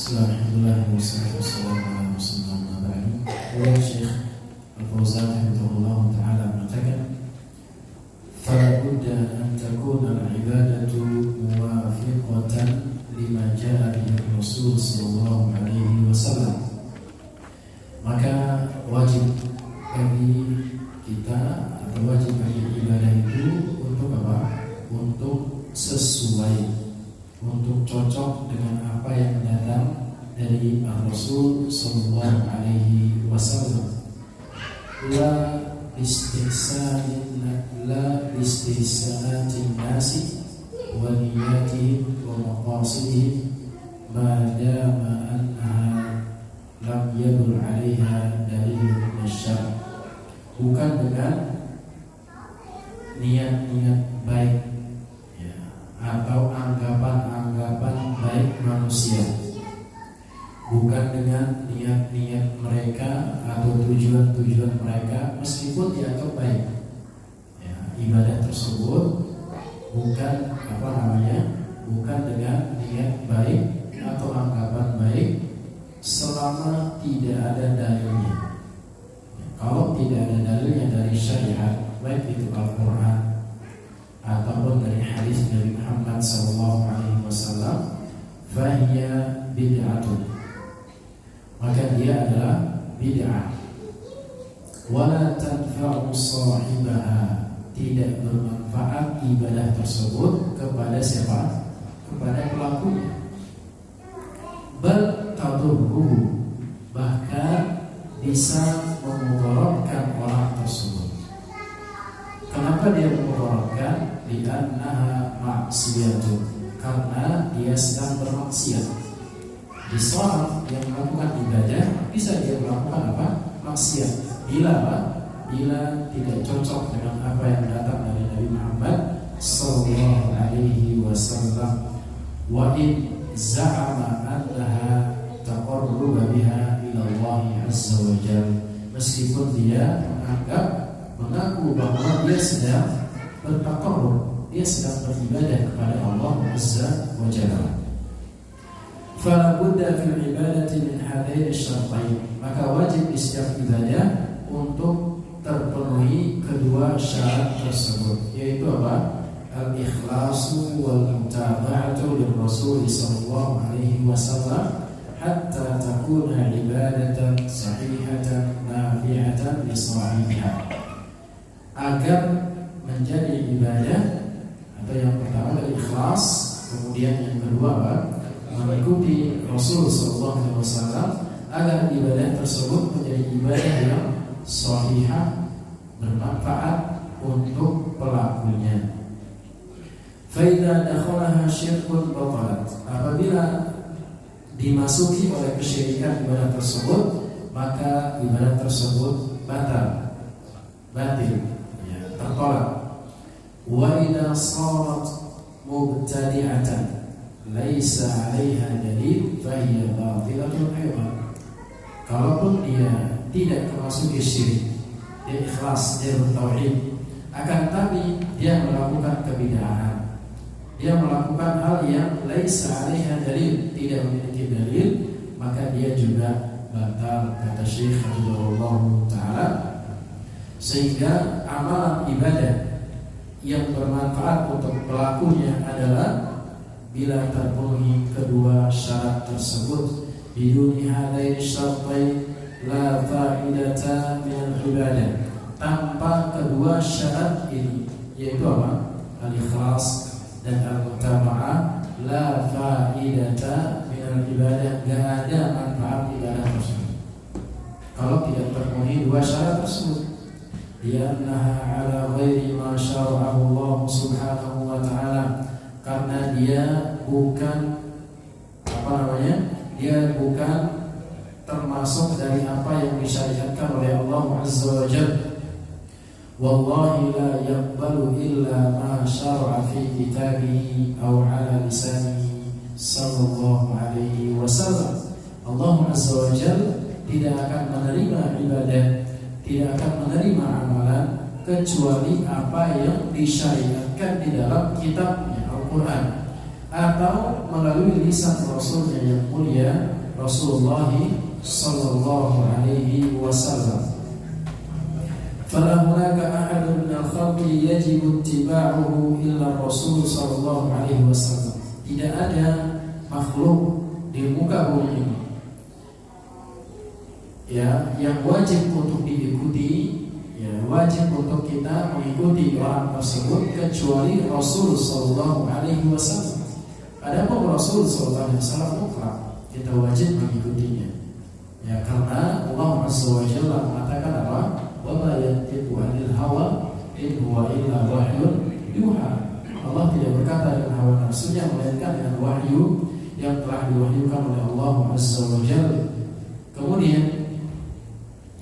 Alhamdulillah wassalatu wassalamu ala Rasulillah. Kemudian Syekh Al-Fauzan hafizahullah taala mengatakan, "Fala budda an takuna al-ibadatu muwafiqatan lima jaa bihi Rasul sallallahu alaihi wasallam." Maka wajib bagi kita atau wajib bagi ibadah itu untuk apa? Untuk sesuai, untuk cocok dengan apa yang datang dari Rasul sallallahu alaihi wasallam. La istihsanatin nasi wa niyatihim wa maqasidihim ma dama annaha lam yadul 'alaiha dalilun syar'i. Bukan dengan niat-niat baik ya, atau anggapan-anggapan baik manusia, bukan dengan niat-niat mereka atau tujuan-tujuan mereka meskipun dianggap baik ya, ibadah tersebut bukan bukan dengan niat baik atau anggapan baik selama tidak ada dalilnya. Kalau tidak ada dalilnya dari syariat, baik itu Al-Quran ataupun dari hadis Nabi Muhammad SAW, fahiya bid'atun, maka dia adalah bid'ah. Wala tanfa'u sahibaha, tidak bermanfaat ibadah tersebut kepada siapa? Kepada pelakunya. Bal tadurruhu, bahkan bisa memudaratkan orang tersebut. Kenapa dia memudaratkan? Li'annaha maksiyatun, karena dia sedang bermaksiat. Di seorang yang melakukan ibadah bisa dia melakukan apa? Maksiat. Bila apa? Bila tidak cocok dengan apa yang datang dari Nabi Muhammad sallallahu alaihi wasallam. Wa in za'ama annaha taqarruba biha ila Allah azza wa jalla, meskipun dia mengaku bahwa dia sedang bertaqarrub, dia sedang beribadah kepada Allah azza wa jalla. Fala budda fil ibadati min hadaini syartain, maka wajib di setiap ibadah untuk terpenuhi kedua syarat tersebut, yaitu apa? Al-ikhlasu wal mutaba'atu lirrasul sallallahu alaihi wasallam hatta takuna ibadatan sahihatan nafi'atan li sahibiha. Agar menjadi ibadah, atau yang pertama dari ikhlas, kemudian yang kedua apa? Mengikuti Rasul sallallahu alaihi wasallam, agar ibadah tersebut menjadi ibadah yang sahihah, bermanfaat untuk pelakunya. Faida dakhalaha syirkun batalat, apabila dimasuki oleh kesyirikan ibadah tersebut, maka ibadah tersebut batil ya, tertolak. Wa idza sarat mubtadi'atan laisa 'alaiha dalil fa hiya batilatun aidan. Kalaupun dia tidak termasuk syirik, dia ikhlas, dia bertauhid, akan tapi dia melakukan kebid'ahan, dia melakukan hal yang laisa 'alaiha dalil, tidak memiliki dalil, maka dia juga batal, kata Syekh Abdullah taala. Sehingga amalan ibadah yang bermanfaat untuk pelakunya adalah bila terpenuhi kedua syarat tersebut. Biduni hadaini syartain la fa'idata min al-ibadah, tanpa kedua syarat ini, yaitu apa? Al-ikhlas dan al-mutaba'ah, la fa'idata min al-ibadah, gak ada manfaat ibadah tersebut kalau tidak terpenuhi dua syarat tersebut. Liannaha ala ghairi ma syara'ahu Allah subhanahu wa ta'ala, karena dia bukan dia bukan termasuk dari apa yang disyariatkan oleh Allah azza wa jalla. Wallahi la yaqbalu illa ma syara'a fi kitabihi aw ala lisanihi sallallahu alaihi wasallam. Allah azza wa jalla tidak akan menerima ibadah, tidak akan menerima amalan kecuali apa yang disyariatkan di dalam kitabnya Al-Quran atau melalui lisan Rasulnya yang mulia Rasulullah sallallahu alaihi wasallam. Fala hunaka ahadun minal khalqi yajibu ittiba'uhu illa Rasul sallallahu alaihi wasallam. Tidak ada makhluk di muka bumi ini ya yang wajib untuk diikuti, ya wajib untuk kita mengikuti orang tersebut kecuali Rasul sallallahu alaihi wasallam. Adapun Rasul sallallahu alaihi wasallam mutlak kita wajib mengikutinya. Ya karena Allah Azza wa Jalla mengatakan apa? Wa ma yantiqu 'anil hawa in huwa illa wahyun yuha. Allah tidak berkata dengan hawa nafsunya melainkan dengan wahyu yang telah diwahyukan oleh Allah Azza wa Jalla. Kemudian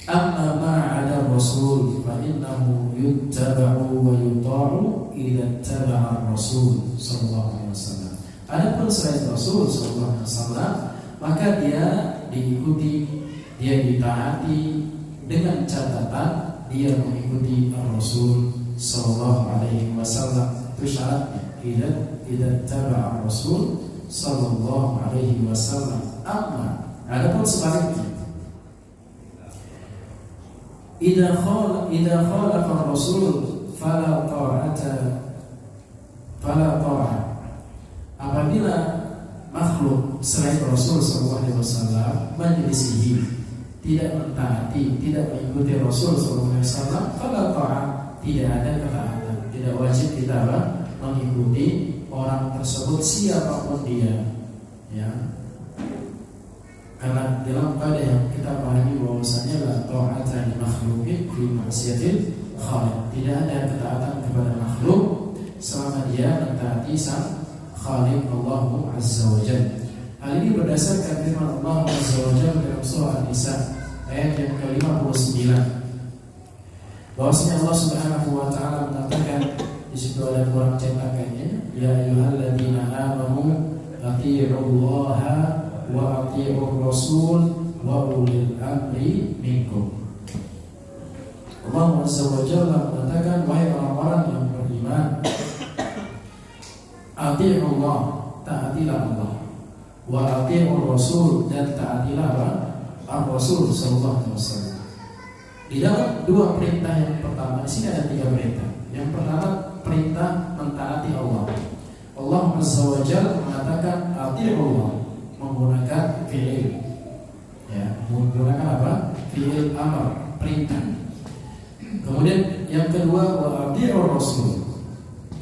amma ma'ada Rasul fa innahu yuttaba'u wa yuta'u idza ittaba'a Rasul sallallahu alaihi wasallam. Adapun selain Rasul sallallahu alaihi wasallam maka dia diikuti, dia ditaati dengan catatan dia mengikuti Rasul sallallahu alaihi wasallam. Itu syaratnya idza taba'a Rasul sallallahu alaihi wasallam. Amma adapun sebaliknya, idza khalafa Rasul fala ta'ata. Apabila makhluk selain Rasul sallallahu alaihi wasallam menyelisih, tidak mentaati, tidak mengikuti Rasul sallallahu alaihi wasallam, fala ta'at, tidak ada ketaatan, tidak wajib kita mengikuti orang tersebut siapapun dia, ya. Karena dalam kaidah yang kita pahami bahwasanya la ta'ata li makhluqin fi ma'siyatil khaliq, tidak ada ketaatan kepada makhluk selama dia mentaati sang Khaliq Allah Azza wa Jalla. Hal ini berdasarkan firman Allah Azza wa Jalla dalam surah An-Nisa ayat yang ke-59. Bahwasanya Allah Subhanahu wa taala mengatakan, di situ ada kurang cetakannya, ya ayyuhalladzina amanu athi'ullaha wa athi'ur rasul wa ulil amri minkum. Allah Azza wa Jalla mengatakan, wahai orang-orang yang beriman, ati'ullah, taatilah Allah, wa ati'ur rasul, dan taatilah Rasul sallallahu alaihi wasallam. Di dalam dua perintah yang pertama, di sini ada tiga perintah. Yang pertama perintah mentaati Allah. Allah Azza wa Jalla mengatakan ati'ullah, menggunakan fi'il, ya, menggunakan apa? Fi'il amar, perintah. Kemudian yang kedua wa ati'ur rasul,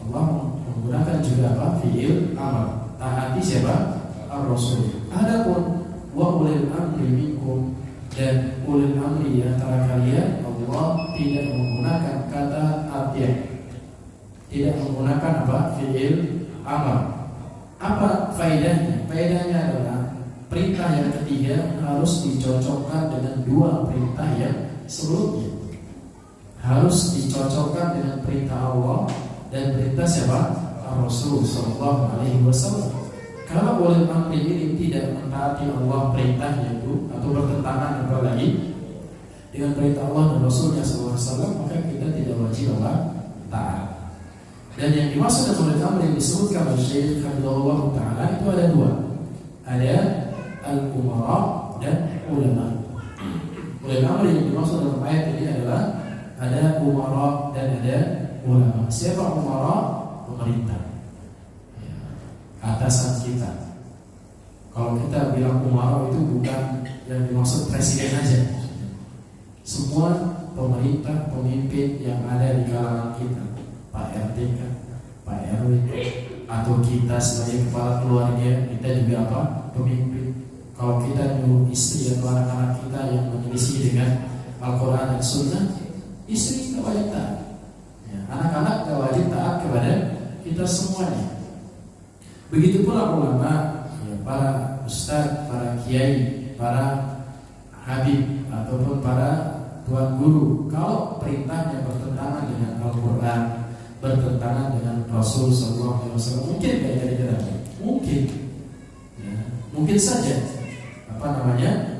Allah menggunakan juga apa? Fi'il amar, taati siapa? Ar-Rasul. Adapun wa ulil amri minkum, dan ulil amri antara kalian, Allah tidak menggunakan kata ati', tidak menggunakan apa? Fi'il amar. Apa faedahnya? Faedahnya adalah perintah yang ketiga harus dicocokkan dengan dua perintah yang sebelumnya. Harus dicocokkan dengan perintah Allah dan perintah siapa? Rasul sallallahu alaihi wasallam. Kalau ulil amri ini tidak mentaati Allah perintahnya itu, atau bertentangan apalagi dengan perintah Allah dan Rasulnya sallallahu alaihi wasallam, maka kita tidak wajib taat. Dan yang dimaksud dengan ulil amri yang disebutkan oleh Syekh Abdullah Ta'ala itu ada dua. Ada al-umara dan ulama. Ulil amri yang dimaksud dalam ayat ini adalah ada umara dan ada ulama. Siapa umara? Pemerintah, ya, atasan kita. Kalau kita bilang umara itu bukan yang dimaksud presiden aja. Semua pemerintah, pemimpin yang ada di kalangan kita, Pak RT, Pak RW, atau kita sebagai kepala keluarga, kita juga apa? Pemimpin. Kalau kita nyuruh istri atau anak-anak kita yang menyelisih dengan Al-Quran dan Sunnah, istri kita wajib taat, ya, anak-anak kita wajib taat kepada kita semuanya. Begitu pula ulama, ya, para ustadz, para kiai, para habib ataupun para tuan guru, kalau perintahnya bertentangan dengan Al-Quran, bertentangan dengan Rasul sallallahu alaihi wasallam, mungkin nggak kira-kira? Mungkin, ya, mungkin saja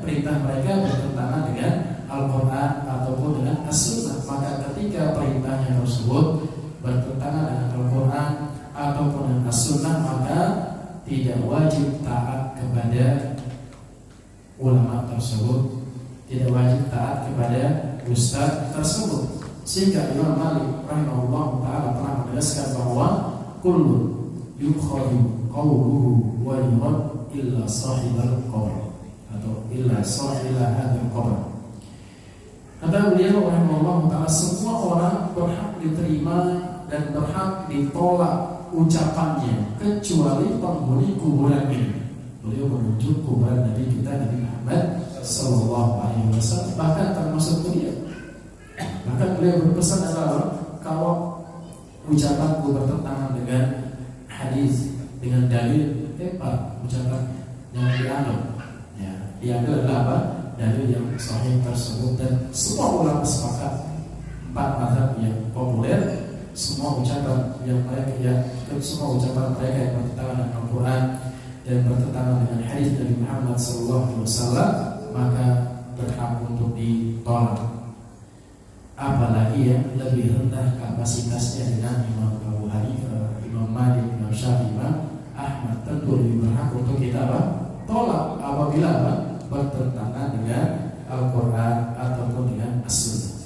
perintah mereka bertentangan dengan Al-Quran ataupun dengan As-Sunnah. Maka ketika perintahnya tersebut bertentangan dengan Al-Quran ataupun dengan As-Sunnah, maka tidak wajib taat kepada ulama tersebut, tidak wajib taat kepada ustaz tersebut. Sehingga Imam Malik rahimahullah ta'ala pernah menegaskan bahwa kullu yukhadu qawluhu wa yurad illa sahibal qabr, atau illa sahiba hadzal qabr. Kata beliau rahimahullah ta'ala, semua orang berhak diterima dan berhak ditolak ucapannya kecuali penghuni kuburan ini. Beliau menunjuk kuburan Nabi kita Nabi Muhammad sallallahu alaihi wasallam, bahkan termasuk beliau. Bahkan beliau berpesan adalah, kalau ucapanku bertentangan dengan hadis, dengan dalil, tepat ucapan yang diambil. Ya, diambil adalah apa? Dalil yang sahih tersebut. Dan semua ulama sepakat, 4 mazhab yang populer, semua ucapan yang mereka semua ucapan mereka yang bertentangan dengan Al-Quran dan bertentangan dengan hadis Nabi Muhammad SAW, maka berhak untuk ditolak. Apalagi yang lebih rendah kapasitasnya dengan Imam Abu Hanifah, Imam Malik, Imam Syafi'i, Imam Ahmad, tentu lebih berhak untuk kita tolak apabila bertentangan dengan Al-Quran ataupun dengan As-Sunnah.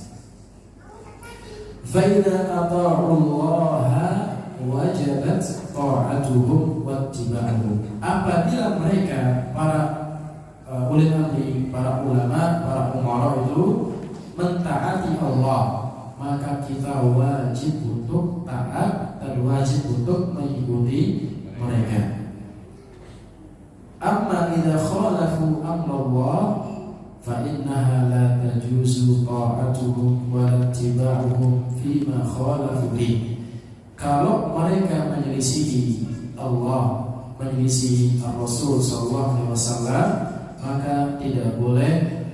Faida ata'ullaha wajabat ta'atuhum wattiba'uhum. Apabila mereka para ulil amri, para ulama, para umara itu mentaati Allah, maka kita wajib untuk taat dan wajib untuk mengikuti mereka. Amma idza khalafu amrallah fa innaha la tajuzu ta'atuhum wa ittiba'uhum fima khalafu bihi. Kalau mereka menyelisihi Allah, menyelisihi Rasul sallallahu alaihi wasallam, maka tidak boleh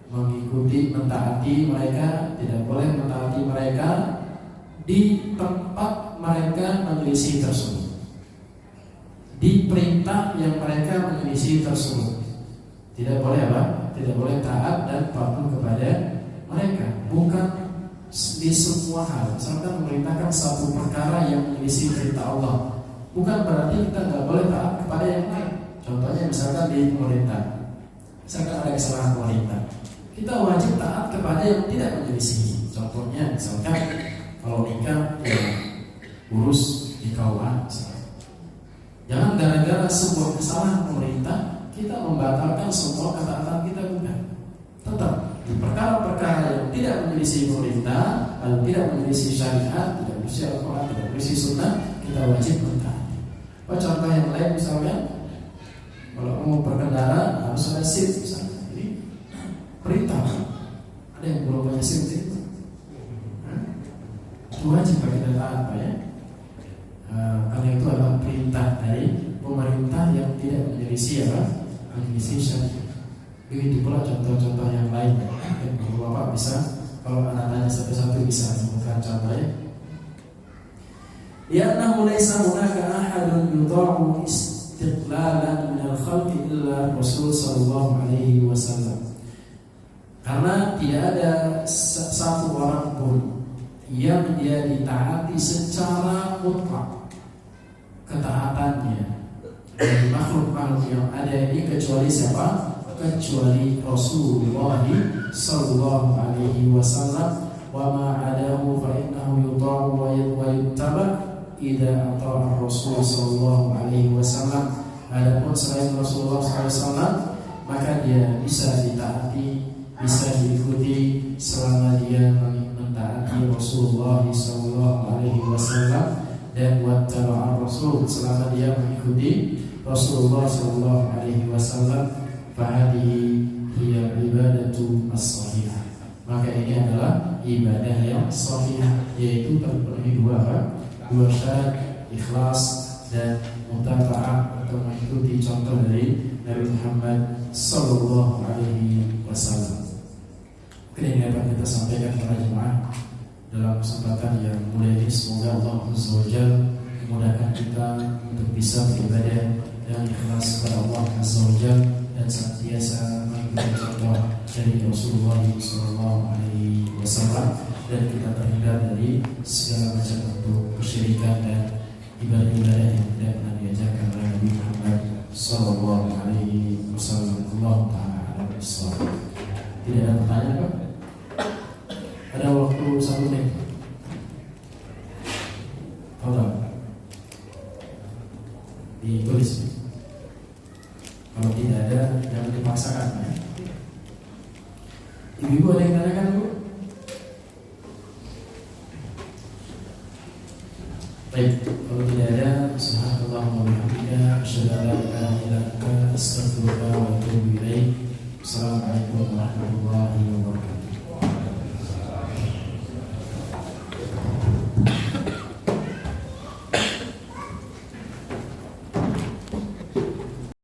mengikuti, mentaati mereka, tidak boleh mentaati mereka di tempat mereka menyelisih tersebut, di perintah yang mereka menyelisih tersebut. Tidak boleh apa? Tidak boleh taat dan patuh kepada mereka. Bukan di semua hal. Misalkan memerintahkan satu perkara yang menyelisih perintah Allah, bukan berarti kita nggak boleh taat kepada yang lain. Contohnya misalkan di pemerintah, misalkan ada kesalahan pemerintah, kita wajib taat kepada yang tidak menyelisihi. Contohnya misalkan kalau nikah, ya urus di KUA misalkan. Jangan gara-gara sebuah kesalahan pemerintah kita membatalkan semua ketaatan kita, bukan. Tetap di perkara-perkara yang tidak menyelisih pemerintah, dan tidak menyelisih syariat, tidak menyelisih Al-Quran, tidak menyelisih Sunnah, kita wajib mentaati. Contoh yang lain misalnya, kalau mau berkendara harus ada SIM misalnya. Jadi perintah, ada yang belum punya SIM itu wajib kita taat, Pak ya. Karena itu adalah perintah dari pemerintah yang tidak menyelisih menyelisih syariat. Begitu pula contoh-contoh yang lain. Kalau Bapak bisa, kalau anak tanya satu-satu bisa menemukan contohnya. Li'annahu laysa hunaka ahadun yudha'u istiqlalan min al-khalqi illa Rasul sallallahu alaihi wasallam. Karena tidak ada satu orang pun yang dia ditaati secara mutlak ketaatannya dari makhluk-makhluk yang ada ini kecuali siapa? Kecuali Rasulullah sallallahu alaihi wasallam. Wa ma adahu fa innahu yuta'u wa yuttaba idza ata'a Rasul sallallahu alaihi wasallam. Adapun selain Rasulullah sallallahu alaihi wasallam, maka dia bisa ditaati, bisa diikuti selama dia mentaati Rasulullah sallallahu alaihi wasallam, dan wattaba'a Rasul selama dia mengikuti Rasulullah sallallahu alaihi wasallam. Fahadihi hiya ibadatu as-sahihah. Maka ini adalah ibadah yang sahihah, yaitu terpenuhi dua syarat, ikhlas dan mutaba'ah, atau mengikuti contoh dari Nabi Muhammad sallallahu alaihi wasallam. Mungkin ini dapat kita sampaikan kepada jemaah dalam kesempatan yang mulia ini. Semoga Allah Azza wa Jalla memudahkan kita untuk bisa beribadah yang ikhlas kepada Allah Azza wa Jalla dan senantiasa mengikuti contoh dari Rasulullah sallallahu alaihi wasallam, dan kita terhindar dari segala macam bentuk kesyirikan dan ibadah-ibadah yang tidak pernah diajarkan oleh Nabi Muhammad sallallahu alaihi wasallam. Allah taala bisawab. Tidak ada pertanyaan, Pak? Ada waktu 1 menit. Kalau ditulis. Kalau tidak ada, jangan dipaksakan, ya. Ibu-ibu ada yang tanyakan, Bu? Baik, kalau tidak ada, subhanallah wa bihamdika, asyhadu an la ilaha illa anta, astaghfiruka wa atubu ilaik. Assalamualaikum warahmatullahi wabarakatuh.